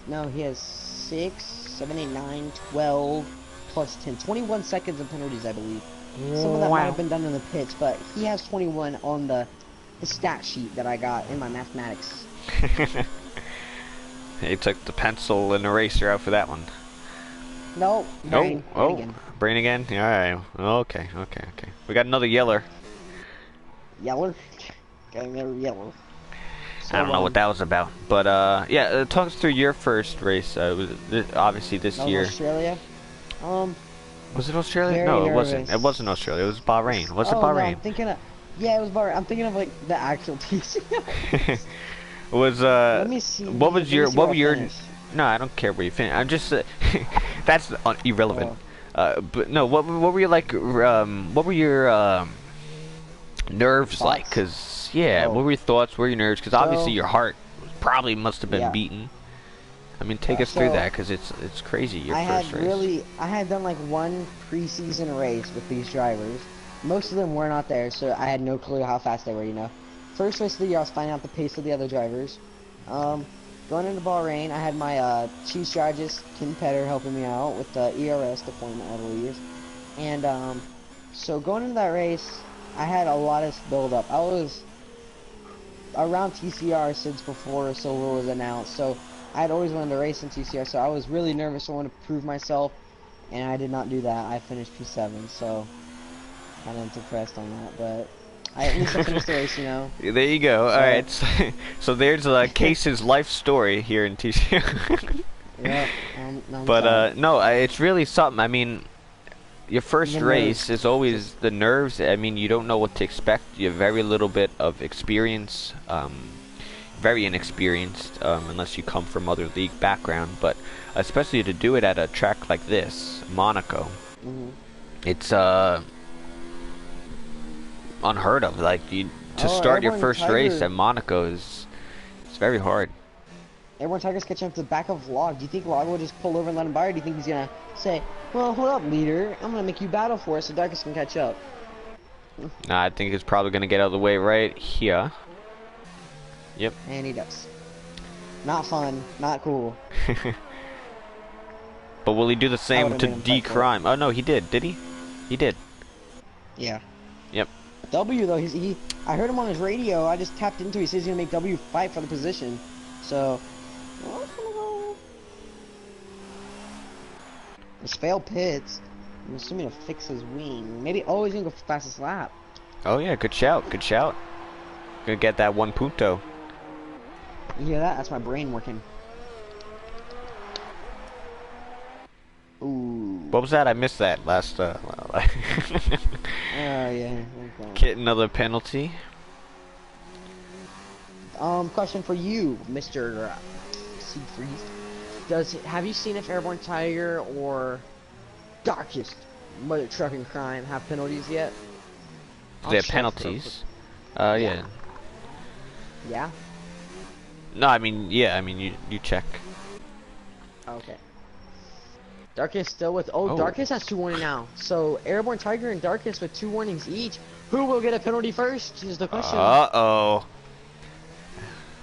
No, he has 6, 7, 8, 9, 12, plus 10. 21 seconds of penalties, I believe. Some of that might have been done in the pits, but he has 21 on the stat sheet that I got in my mathematics. He took the pencil and eraser out for that one. No, brain. Brain again? Yeah, alright. Okay. We got another yeller. Yeller? Got another yeller. So, I don't know what that was about. But, yeah, talk us through your first race. Obviously this year. Australia? Was it Australia? No, it wasn't. It wasn't Australia. It was Bahrain. Was it Bahrain? No, I'm thinking of... Yeah, it was Bahrain. I'm thinking of, like, the actual TCR. Was, Let me see. What were your... No, I don't care where you finish. I'm just... that's irrelevant. But, no, what were you like... what were your, nerves thoughts? like? Because, yeah, what were your thoughts? What were your nerves? Because obviously your heart probably must have been beaten. I mean, take us through that, because it's crazy, your first race. I had done like one preseason race with these drivers. Most of them were not there, so I had no clue how fast they were, you know. First race of the year, I was finding out the pace of the other drivers. Going into Bahrain, I had my chief strategist, Ken Petter, helping me out with the ERS deployment, I believe. And so going into that race, I had a lot of build-up. I was around TCR since before Silver was announced, so I had always wanted to race in TCR, so I was really nervous. I wanted to prove myself, and I did not do that. I finished P7, so kind of depressed on that, but at least I finished the race, you know. There you go. So, alright, so there's Case's life story here in TCR. Yeah, but no, it's really something. I mean, your first race is always the nerves. I mean, you don't know what to expect. You have very little bit of experience. Very inexperienced, unless you come from other league background, but especially to do it at a track like this, Monaco, it's unheard of. Like, to start your first race at Monaco it's very hard. Everyone Tiger's catching up to the back of Log. Do you think Log will just pull over and let him by, or do you think he's gonna say, well, hold up, leader, I'm gonna make you battle for us so Darkus can catch up? Nah, I think he's probably gonna get out of the way right here. Yep. And he does. Not fun, not cool. But will he do the same would've to made him fight for it. D-Crime? Oh no, he did. Did he? He did. Yeah. Yep. W though, I heard him on his radio. I just tapped into. He says he's gonna make W fight for the position. So, well, I'm gonna go. It's failed pits. I'm assuming to fix his wing. Maybe. Oh, he's gonna go fastest lap. Oh yeah, good shout. Good shout. Gonna get that 1 punto. You hear that? That's my brain working. Ooh. What was that? I missed that last. Oh yeah. Okay. Get another penalty. Question for you, Mr. Siegfried. Have you seen if Airborne Tiger or Darkest Mother Trucking Crime have penalties yet? They have penalties. Yeah. Yeah. No, I mean, yeah. I mean, you check. Okay. Darkest still with. Oh, Darkest has 2 warnings now. So Airborne Tiger and Darkest with 2 warnings each. Who will get a penalty first? Is the question. Uh-oh.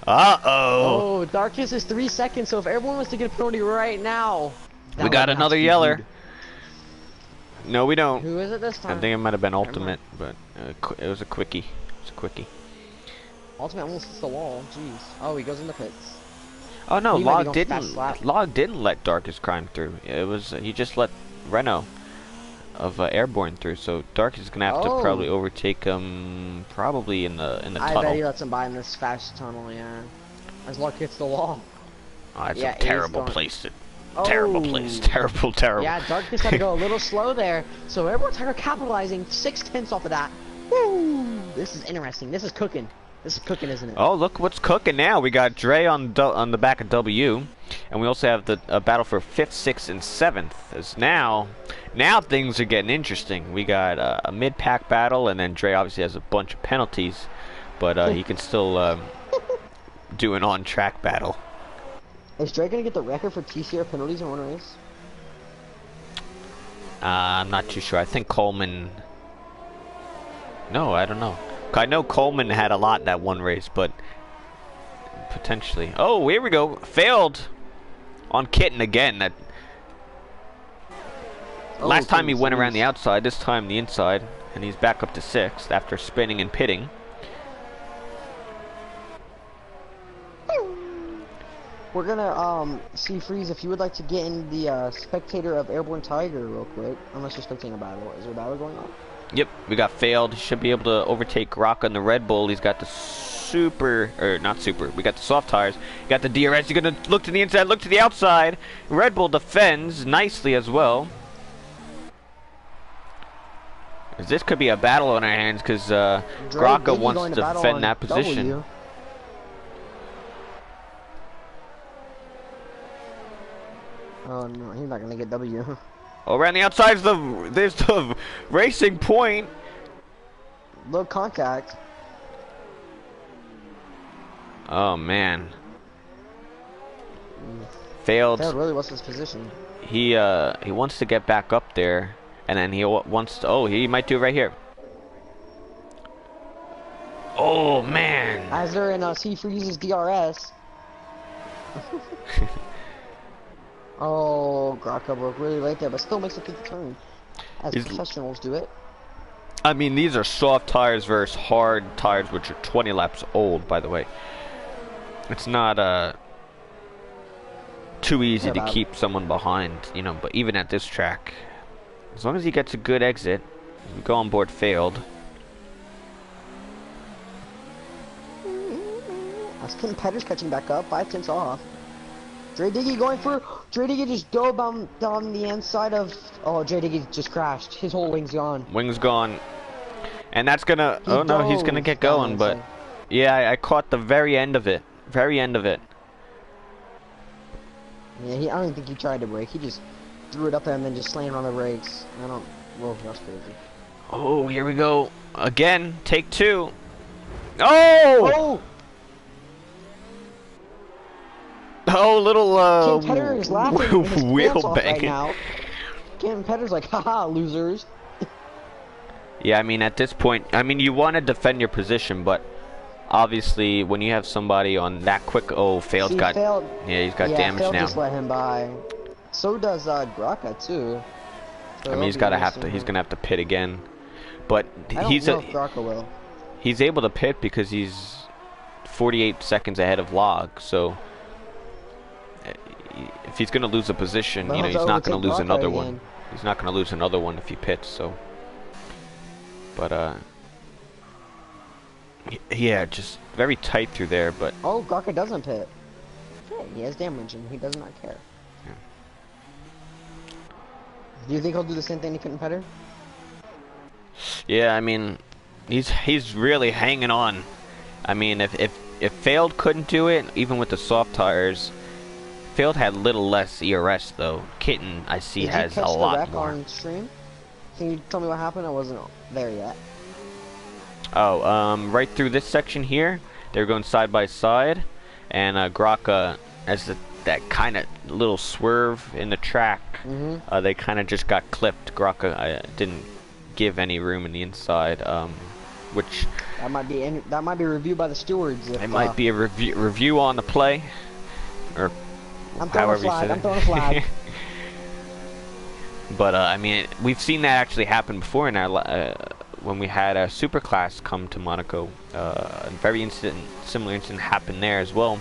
Oh, Darkest is 3 seconds. So if everyone was to get a penalty right now, we got another yeller. No, we don't. Who is it this time? I think it might have been Ultimate, but it was a quickie. It was a quickie. Ultimate almost hits the wall. Jeez. Oh, he goes in the pits. Oh no, He might be going fast lap. Log didn't let Darkest Crime through. It was he just let Renault of Airborne through. So Darkest is gonna have to probably overtake him probably in the tunnel. I bet he lets him by in this fast tunnel. Yeah. As Log hits the wall. Oh, that's Yeah, a terrible place. Terrible place. Terrible. Yeah, Darkest had to go a little slow there. So Airborne Tiger capitalizing 6/10 off of that. Woo! This is interesting. This is cooking. This is cooking, isn't it? Oh, look what's cooking now. We got Dre on the back of W, and we also have the battle for 5th, 6th, and 7th. As now things are getting interesting. We got a mid-pack battle, and then Dre obviously has a bunch of penalties, but he can still do an on-track battle. Is Dre gonna get the record for TCR penalties in one race? I'm not too sure. I think Coleman. No, I don't know. I know Coleman had a lot that one race, but potentially. Oh, here we go. Failed on Kitten again. That last time he went around the outside, this time the inside, and he's back up to 6th after spinning and pitting. We're gonna see Freeze if you would like to get in the spectator of Airborne Tiger real quick. Unless you're spectating a battle. Is there a battle going on? Yep, we got Failed. He should be able to overtake Rock on the Red Bull. He's got the super, or not super, we got the soft tires. You got the DRS. You're going to look to the inside, look to the outside. Red Bull defends nicely as well. This could be a battle on our hands because Graka wants to defend that position. W. Oh no, he's not going to get W. Oh, around the outside, there's the Racing Point. Low contact. Oh man. Failed. That really was his position. He wants to get back up there, and then he wants to. Oh, he might do it right here. Oh man. As they're in C Freeze's DRS. Oh, Graka broke really late there, but still makes a good turn. As professionals do it. I mean, these are soft tires versus hard tires, which are 20 laps old, by the way. It's not too easy to keep someone behind, you know, but even at this track, as long as he gets a good exit, we go on board Failed. That's competitors catching back up, 5/10 off. Dre Diggy going for. Dre Diggy just dove down the inside of. Oh, Dre Diggy just crashed. His whole wing's gone. Wing's gone. And that's gonna. Oh no, he's gonna get going, but. Yeah, I caught the very end of it. Very end of it. Yeah, I don't think he tried to brake. He just threw it up there and then just slammed on the brakes. I don't. Whoa, that's crazy. Oh, here we go. Again, take 2. Oh! Oh, little Competitor is laughing his wheel pants off right banging. now. Competitor's like, haha, losers. Yeah, I mean, at this point, I mean, you want to defend your position, but obviously, when you have somebody on that quick, oh, Failed's got, yeah, he's got damage Failed now. just let him by. So does Graka too. So I mean, he's gonna have to pit again, but I don't know if Graka will. he's able to pit because he's 48 seconds ahead of Log. So if he's gonna lose a position, you know, he's not gonna lose another one. He's not gonna lose another one if he pits. So, but yeah, just very tight through there. But oh, Graka doesn't pit. Yeah, he has damage and he does not care. Yeah. Do you think he'll do the same thing to Kitten Petter? Yeah, I mean, he's really hanging on. I mean, if Failed couldn't do it, even with the soft tires, Failed had a little less ERS though. Kitten, I see, has a lot more. On stream? Can you tell me what happened? I wasn't there yet. Oh, right through this section here, they're going side by side, and Graka has that kind of little swerve in the track. They kind of just got clipped. Graka didn't give any room in the inside, which that might be reviewed by the stewards. It might be a review on the play, or I'm throwing a flag. I'm throwing a flag. But I mean, we've seen that actually happen before in our when we had a Superclass come to Monaco. A very similar incident happened there as well,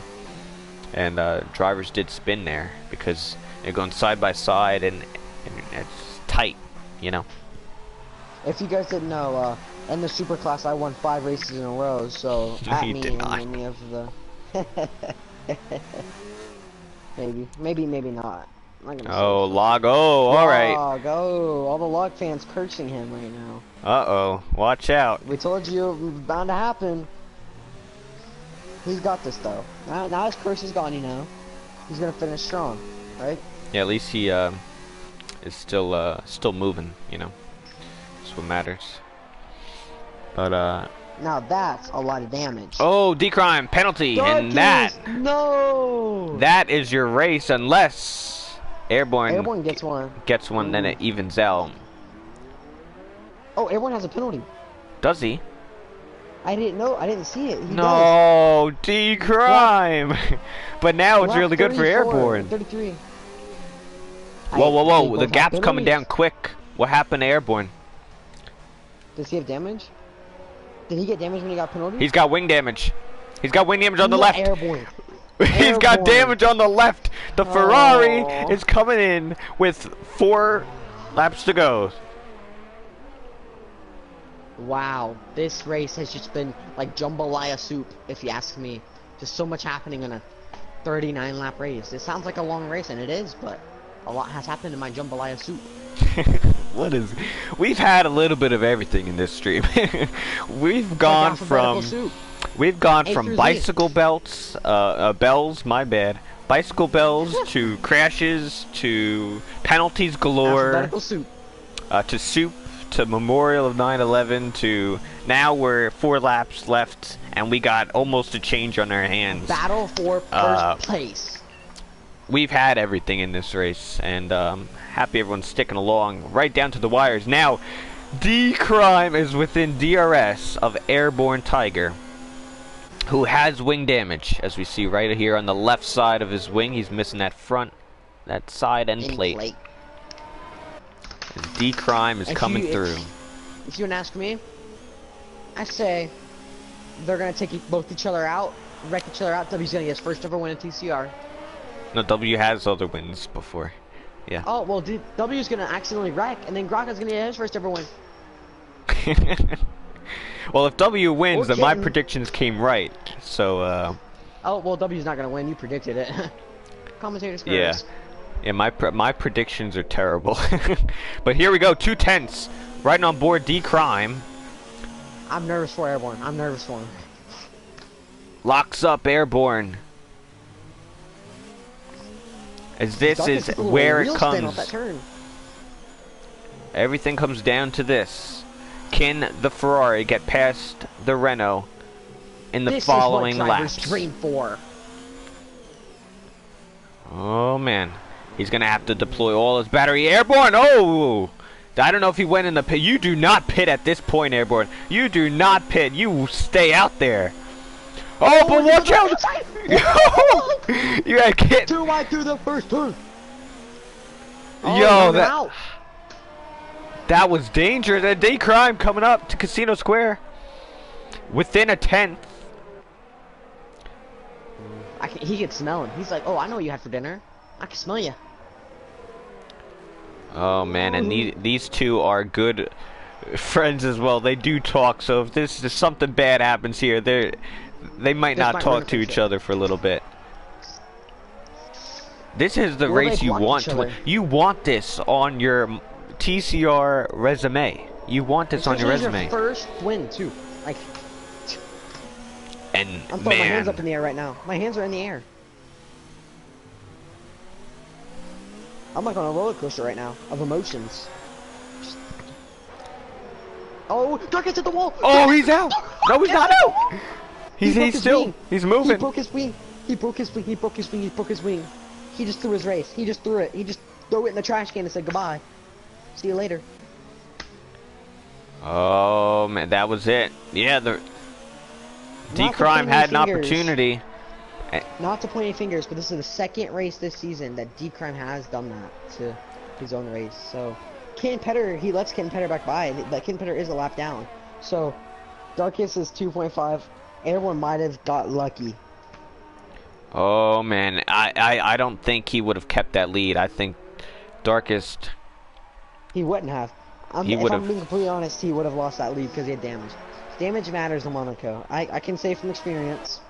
and drivers did spin there because they're going side by side and it's tight, you know. If you guys didn't know, in the Superclass I won 5 races in a row, so No, at you me did in not. any of the maybe not. Oh, Log! Oh, all right. Log! Oh, all the Log fans cursing him right now. Uh-oh, watch out. We told you it was bound to happen. He's got this though. Now his curse is gone, you know. He's gonna finish strong, right? Yeah, at least he is still moving, you know. That's what matters. But now that's a lot of damage. oh, D-Crime penalty, and that is your race unless Airborne gets one. Then it evens out. Oh, Airborne has a penalty. Does he? I didn't know. I didn't see it. He no, D-Crime. But now it's really good for Airborne. 33. Whoa! The gap's coming down quick. What happened to Airborne? Does he have damage? Did he get damage when he got penalty? He's got wing damage. He's got wing damage on the left. Airborne. He's got damage on the left. The Ferrari is coming in with 4 laps to go. Wow, this race has just been like jambalaya soup, if you ask me. Just so much happening in a 39 lap race. It sounds like a long race, and it is, but a lot has happened in my jambalaya soup. We've had a little bit of everything in this stream. We've gone from bicycle belts, bicycle bells to crashes to penalties galore, to soup, to Memorial of 9/11, to now we're 4 laps left and we got almost a change on our hands. Battle for first place. We've had everything in this race, and happy everyone's sticking along right down to the wires. Now, D-Crime is within DRS of Airborne Tiger, who has wing damage, as we see right here on the left side of his wing. He's missing that side end plate. D-Crime is coming through. If you would ask me, I say they're gonna take both each other out, wreck each other out. W's gonna get his first ever win in TCR. No, W has other wins before. Yeah. Oh well, W's gonna accidentally wreck, and then Graka's gonna get his first ever win. Well, if W wins, then my predictions came right. So. Oh well, W's not gonna win. You predicted it. Commentators. Yeah. Yeah, my predictions are terrible. But here we go, 2 tenths, riding on board D-Crime. I'm nervous for Airborne. I'm nervous for him. Locks up Airborne. As this is where it comes. Everything comes down to this. Can the Ferrari get past the Renault in the following laps? Dream for. Oh man. He's going to have to deploy all his battery. Airborne! Oh! I don't know if he went in the pit. You do not pit at this point, Airborne. You do not pit. You stay out there. Oh, but watch out! You had Kitten. Too wide through the first turn. Oh, Yo, you're out. that was dangerous. A day crime coming up to Casino Square. Within a tenth. He can smell him. He's like, oh, I know what you had for dinner. I can smell you. Oh man, and these two are good friends as well. They do talk, so if this is something bad happens here, they might not talk to each other for a little bit. This is the race you want to win. You want this on your TCR resume. You want this on your resume. Your first win too. Like, and I'm throwing my hands up in the air right now. My hands are in the air. I'm like on a roller coaster right now of emotions. Oh, Darkest at the wall! Oh, he's out! No, he's not out! He's still, he's moving. He broke his wing. He broke his wing. He broke his wing. He broke his wing. He just threw his race. He just threw it. He just threw it in the trash can and said goodbye. See you later. Oh man, that was it. Yeah, the D-Crime had an opportunity. Not to point any fingers, but this is the second race this season that D-Crime has done that to his own race. So, Ken Petter, he lets Ken Petter back by. But Ken Petter is a lap down. So, Darkest is 2.5. Everyone might have got lucky. Oh man, I don't think he would have kept that lead. I think Darkest. He wouldn't have. If I'm being completely honest, he would have lost that lead because he had damage. Damage matters in Monaco. I can say from experience.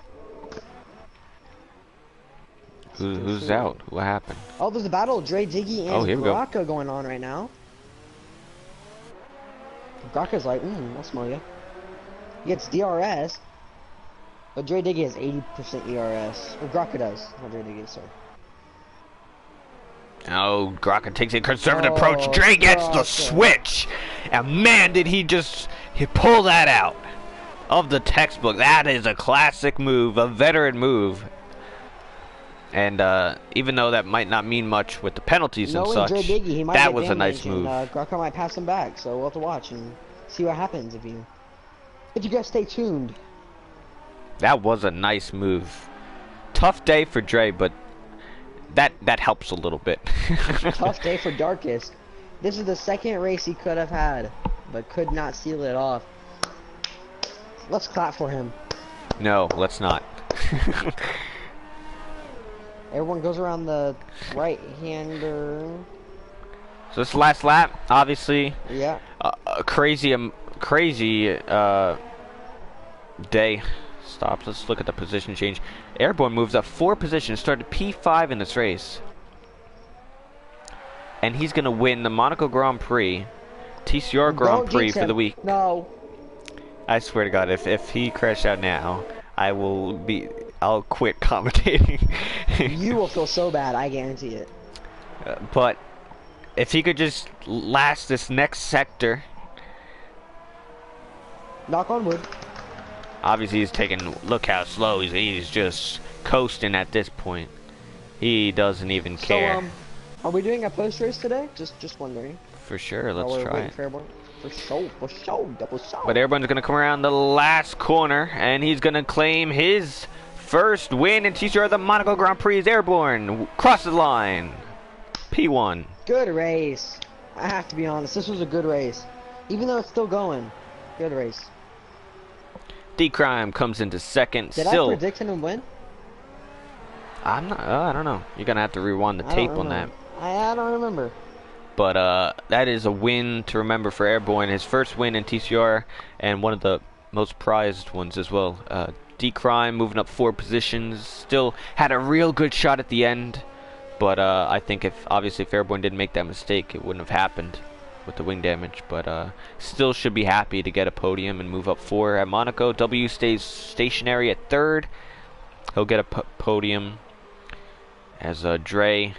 Who's out? What happened? Oh, there's a battle. Dre Diggy and Graka going on right now. Graka's like, I'll smell you. He gets DRS. But Dre Diggy has 80% ERS. Or Graka does. Not Dre Diggy, sorry. Oh, Graka takes a conservative approach. Dre gets the switch. And man, did he pull that out of the textbook. That is a classic move, a veteran move. And even though that might not mean much with the penalties and such, Dre Diggy, he might that was a nice move. Graka might pass him back, so we'll have to watch and see what happens if you guys stay tuned. That was a nice move. Tough day for Dre, but that helps a little bit. Tough day for Darkest. This is the second race he could have had, but could not seal it off. Let's clap for him. No, let's not. Everyone goes around the right-hander. So this last lap, obviously. Yeah. A crazy day. Stops. Let's look at the position change. Airborne moves up 4 positions, started P5 in this race. And he's going to win the Monaco Grand Prix, TCR Grand Prix for the week. No. I swear to God, if he crashed out now, I'll quit commentating. You will feel so bad, I guarantee it. But if he could just last this next sector. Knock on wood. Obviously he's taking, look how slow he's just coasting at this point. He doesn't even care. Are we doing a post race today? Just wondering. For sure, let's try it. For sure, double shot. But everyone's gonna come around the last corner and he's gonna claim his first win in TCR the Monaco Grand Prix. Is Airborne crosses the line. P1. Good race. I have to be honest, this was a good race. Even though it's still going. Good race. D-Crime comes into second. Did I predict him to win? I'm not. I don't know. You're gonna have to rewind the tape on that. I don't remember. But that is a win to remember for Airborne. His first win in TCR and one of the most prized ones as well. D-Crime moving up 4 positions. Still had a real good shot at the end. But I think if Airborne didn't make that mistake, it wouldn't have happened with the wing damage, but still should be happy to get a podium and move up 4 at Monaco. W stays stationary at 3rd. He'll get a podium as Dre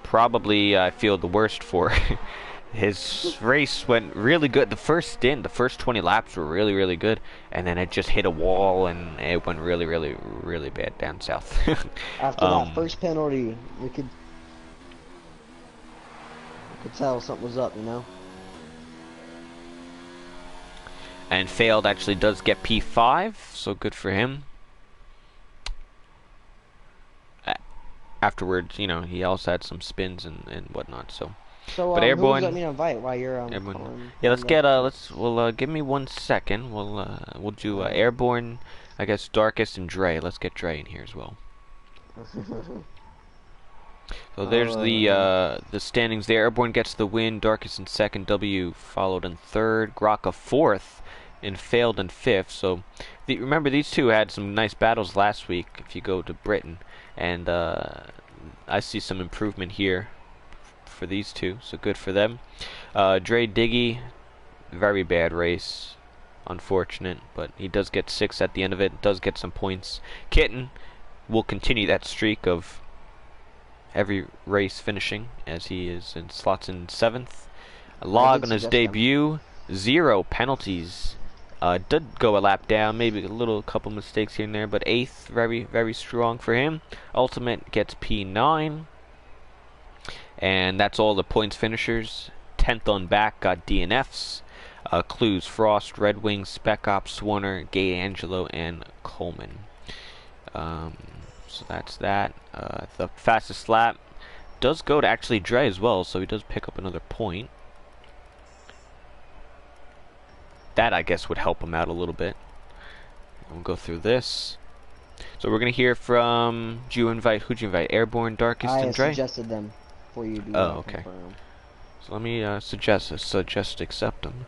probably I feel the worst for. His race went really good. The first stint, the first 20 laps were really, really good, and then it just hit a wall and it went really, really, really bad down south. After that first penalty, we could tell something was up, you know. And Failed actually does get P5, so good for him. afterwards, you know, he also had some spins and whatnot. So, So, but who would you let airborne, me invite while you're airborne. calling Yeah, let's the get people? we'll give me 1 second. We'll do Alright. airborne, I guess darkest and Dre. Let's get Dre in here as well. So there's the standings there. Airborne gets the win. Darkest in second. W followed in third. Graka fourth, and failed in fifth. So remember these two had some nice battles last week. If you go to Britain, and I see some improvement here for these two. So good for them. Dre Diggy, very bad race. Unfortunate, but he does get 6 at the end of it. Does get some points. Kitten will continue that streak of every race finishing, as he is in slots in 7th. Log on his debut, 0 penalties. Did go a lap down, maybe a couple mistakes here and there, but 8th, very, very strong for him. Ultimate gets P9. And that's all the points finishers. 10th on back got DNFs. Clues, Frost, Red Wings, Spec Ops, Swarner, Gay Angelo, and Coleman. So that's that. The fastest lap does go to actually Dre as well, so he does pick up another point. That, I guess, would help him out a little bit. We'll go through this. So we're going to hear from, who'd you invite? Airborne, Darkest, and Dre? I suggested them for you to okay. confirm. So let me suggest accept them.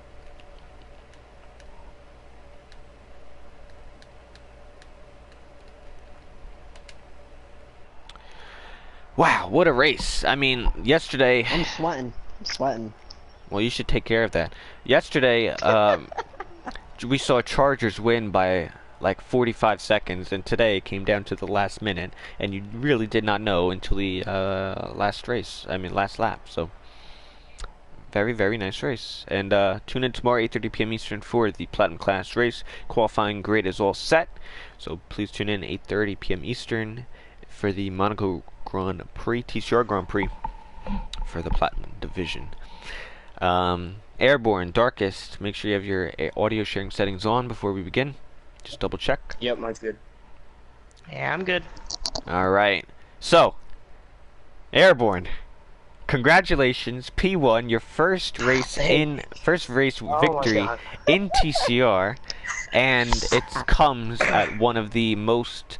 Wow, what a race. I mean, yesterday... I'm sweating. Well, you should take care of that. Yesterday, we saw Chargers win by like 45 seconds, and today it came down to the last minute, and you really did not know until the last lap. So, very, very nice race. And tune in tomorrow, 8:30 p.m. Eastern, for the Platinum Class race. Qualifying grid is all set, so please tune in 8:30 p.m. Eastern for the Monaco Grand Prix, TCR Grand Prix, for the Platinum Division. Airborne, Darkest, make sure you have your audio sharing settings on before we begin. Just double check. Yep, mine's good. Yeah, I'm good. Alright, so, Airborne, congratulations, P1, your first race victory in TCR, and it comes at one of the most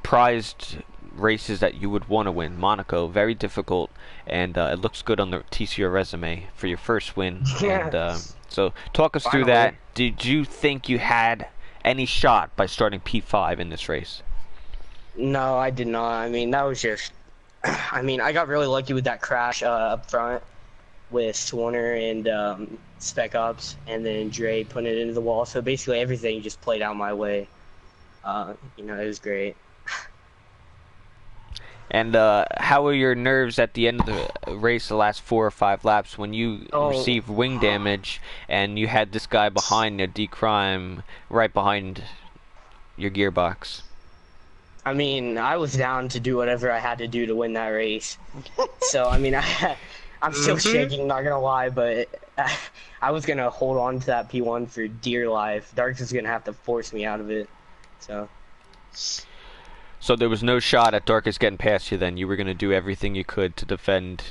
prized races that you would want to win. Monaco, very difficult, and it looks good on the TCR resume for your first win. Yes. And so talk us through Finally. that. Did you think you had any shot by starting P5 in this race? No, I did not. I mean, that was just... I mean, I got really lucky with that crash up front with Swarner and Spec Ops, and then Dre putting it into the wall. So basically everything just played out my way. You know, it was great. And how were your nerves at the end of the race, the last 4 or 5 laps, when you received wing damage and you had this guy behind you, D-Crime, right behind your gearbox? I mean, I was down to do whatever I had to do to win that race. So, I mean, I'm still shaking, not gonna lie, but I was gonna hold on to that P1 for dear life. Dark is gonna have to force me out of it. So there was no shot at Darkest getting past you then? You were going to do everything you could to defend?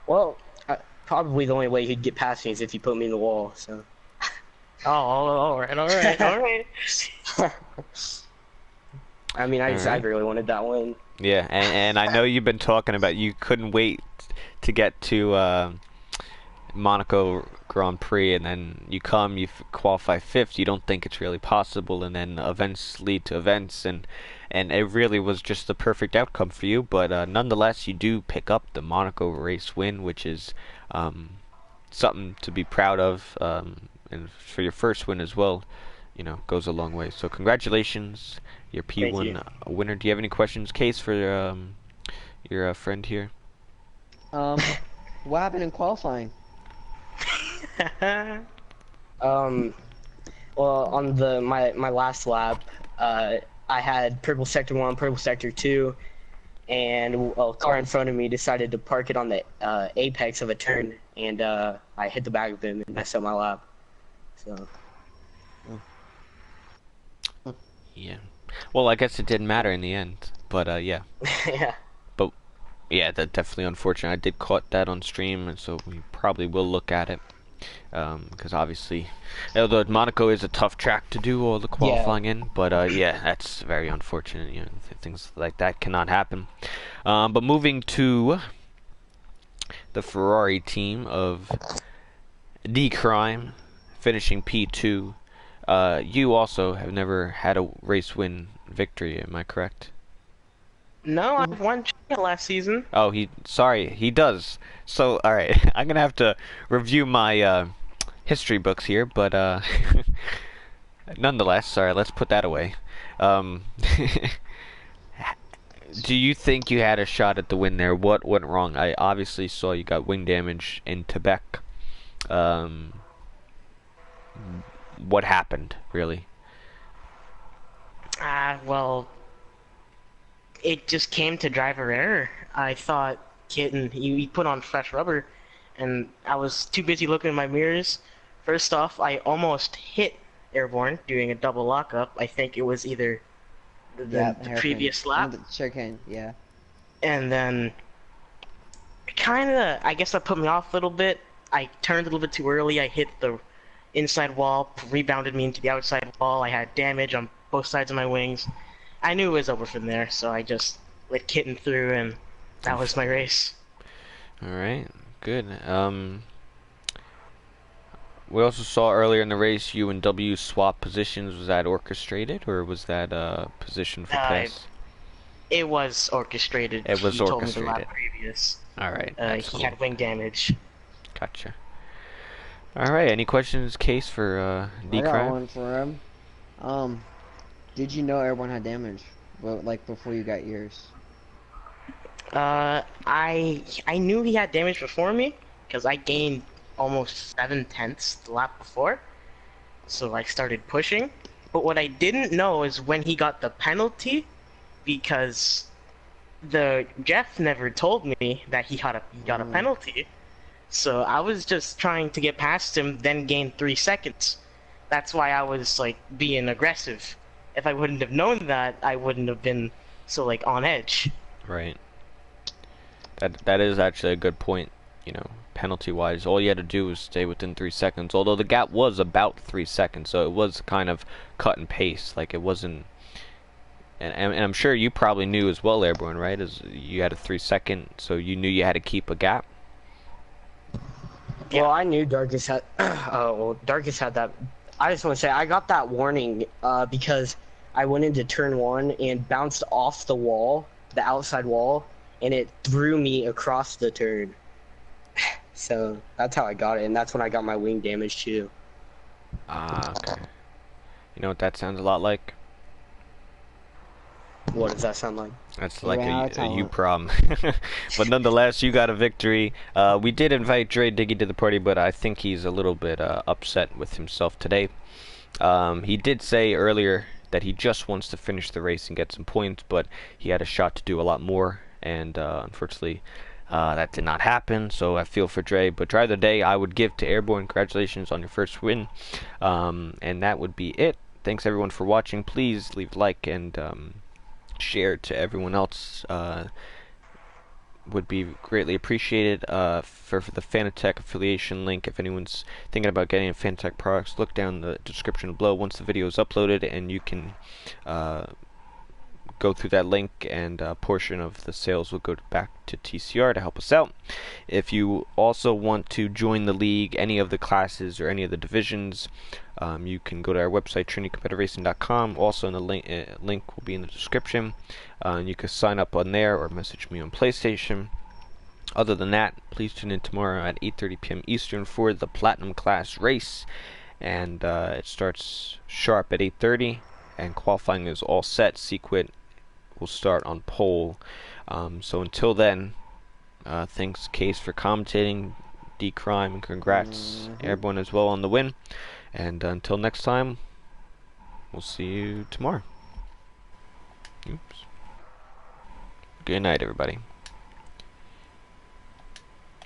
Well, probably the only way he'd get past me is if he put me in the wall, so... Oh, alright. I mean, I really wanted that win. Yeah, and I know you've been talking about you couldn't wait to get to Monaco Grand Prix, and then you qualify 5th. You don't think it's really possible, and then events lead to events, and it really was just the perfect outcome for you. But nonetheless, you do pick up the Monaco race win, which is something to be proud of, and for your first win as well, you know, goes a long way. So congratulations, your P1 winner. Do you have any questions, Case, for your friend here? What happened in qualifying? Well, on my last lap, I had purple sector 1, purple sector 2, and a car in front of me decided to park it on the apex of a turn, and I hit the back of him and messed up my lap. So. Yeah. Well, I guess it didn't matter in the end, But yeah. Yeah. But yeah, that's definitely unfortunate. I did caught that on stream, and so we probably will look at it. Because obviously, although Monaco is a tough track to do all the Yeah. qualifying in, but yeah, that's very unfortunate. You know, things like that cannot happen. But moving to the Ferrari team of D Crime, finishing P2. You also have never had a race win victory. Am I correct? No, I've won China last season. Oh, he does. So, all right, I'm gonna have to review my history books here, but nonetheless, all right, let's put that away. Um, do you think you had a shot at the win there? What went wrong? I obviously saw you got wing damage in Quebec. Um, what happened, really? Well, it just came to driver error. I thought Kitten, he put on fresh rubber, and I was too busy looking in my mirrors. First off, I almost hit Airborne doing a double lockup. I think it was either the previous lap. Chicane, yeah. And then, I guess that put me off a little bit. I turned a little bit too early. I hit the inside wall, rebounded me into the outside wall. I had damage on both sides of my wings. I knew it was over from there, so I just let Kitten through, and that was my race. All right, good. We also saw earlier in the race you and W swap positions. Was that orchestrated, or was that position for place? It was orchestrated. It was he orchestrated. Told me the lap previous. All right. He had wing damage. Gotcha. All right. Any questions, Case, for D I got Crime? one for him. Did you know everyone had damage? Well, like before you got yours. I knew he had damage before me because I gained almost 7/10 the lap before, so I started pushing. But what I didn't know is when he got the penalty, because the Jeff never told me that he got a penalty. So I was just trying to get past him, then gain 3 seconds. That's why I was like being aggressive. If I wouldn't have known that, I wouldn't have been so like on edge. Right. That is actually a good point. You know, penalty-wise, all you had to do was stay within 3 seconds. Although the gap was about 3 seconds, so it was kind of cut and paste. Like it wasn't. And I'm sure you probably knew as well, Airborne, right? As you had a 3 second, so you knew you had to keep a gap. Well, I knew Darkus had. Darkus had that. I just want to say I got that warning because I went into turn 1 and bounced off the wall, the outside wall, and it threw me across the turn. So that's how I got it, and that's when I got my wing damage too. Ah, okay. You know what that sounds a lot like? What does that sound like? That's like Yeah, a you problem. But nonetheless, you got a victory. We did invite Dre Diggy to the party, but I think he's a little bit upset with himself today. He did say earlier that he just wants to finish the race and get some points, but he had a shot to do a lot more, and unfortunately that did not happen. So I feel for Dre, but Drive of the Day I would give to Airborne. Congratulations on your first win. And that would be it. Thanks everyone for watching. Please leave a like and share to everyone else. Would be greatly appreciated. For the Fanatec affiliation link, if anyone's thinking about getting Fanatec products, look down the description below once the video is uploaded, and you can go through that link, and a portion of the sales will go back to TCR to help us out. If you also want to join the league, any of the classes or any of the divisions, you can go to our website, trinitycompetitorracing.com. Also, in the link will be in the description. And you can sign up on there or message me on PlayStation. Other than that, please tune in tomorrow at 8:30 p.m. Eastern for the Platinum Class race. And it starts sharp at 8:30, and qualifying is all set. Sequit will start on pole. So until then, thanks Case for commentating, D Crime, and congrats Airborne as well on the win. And until next time, we'll see you tomorrow. Oops. Good night, everybody.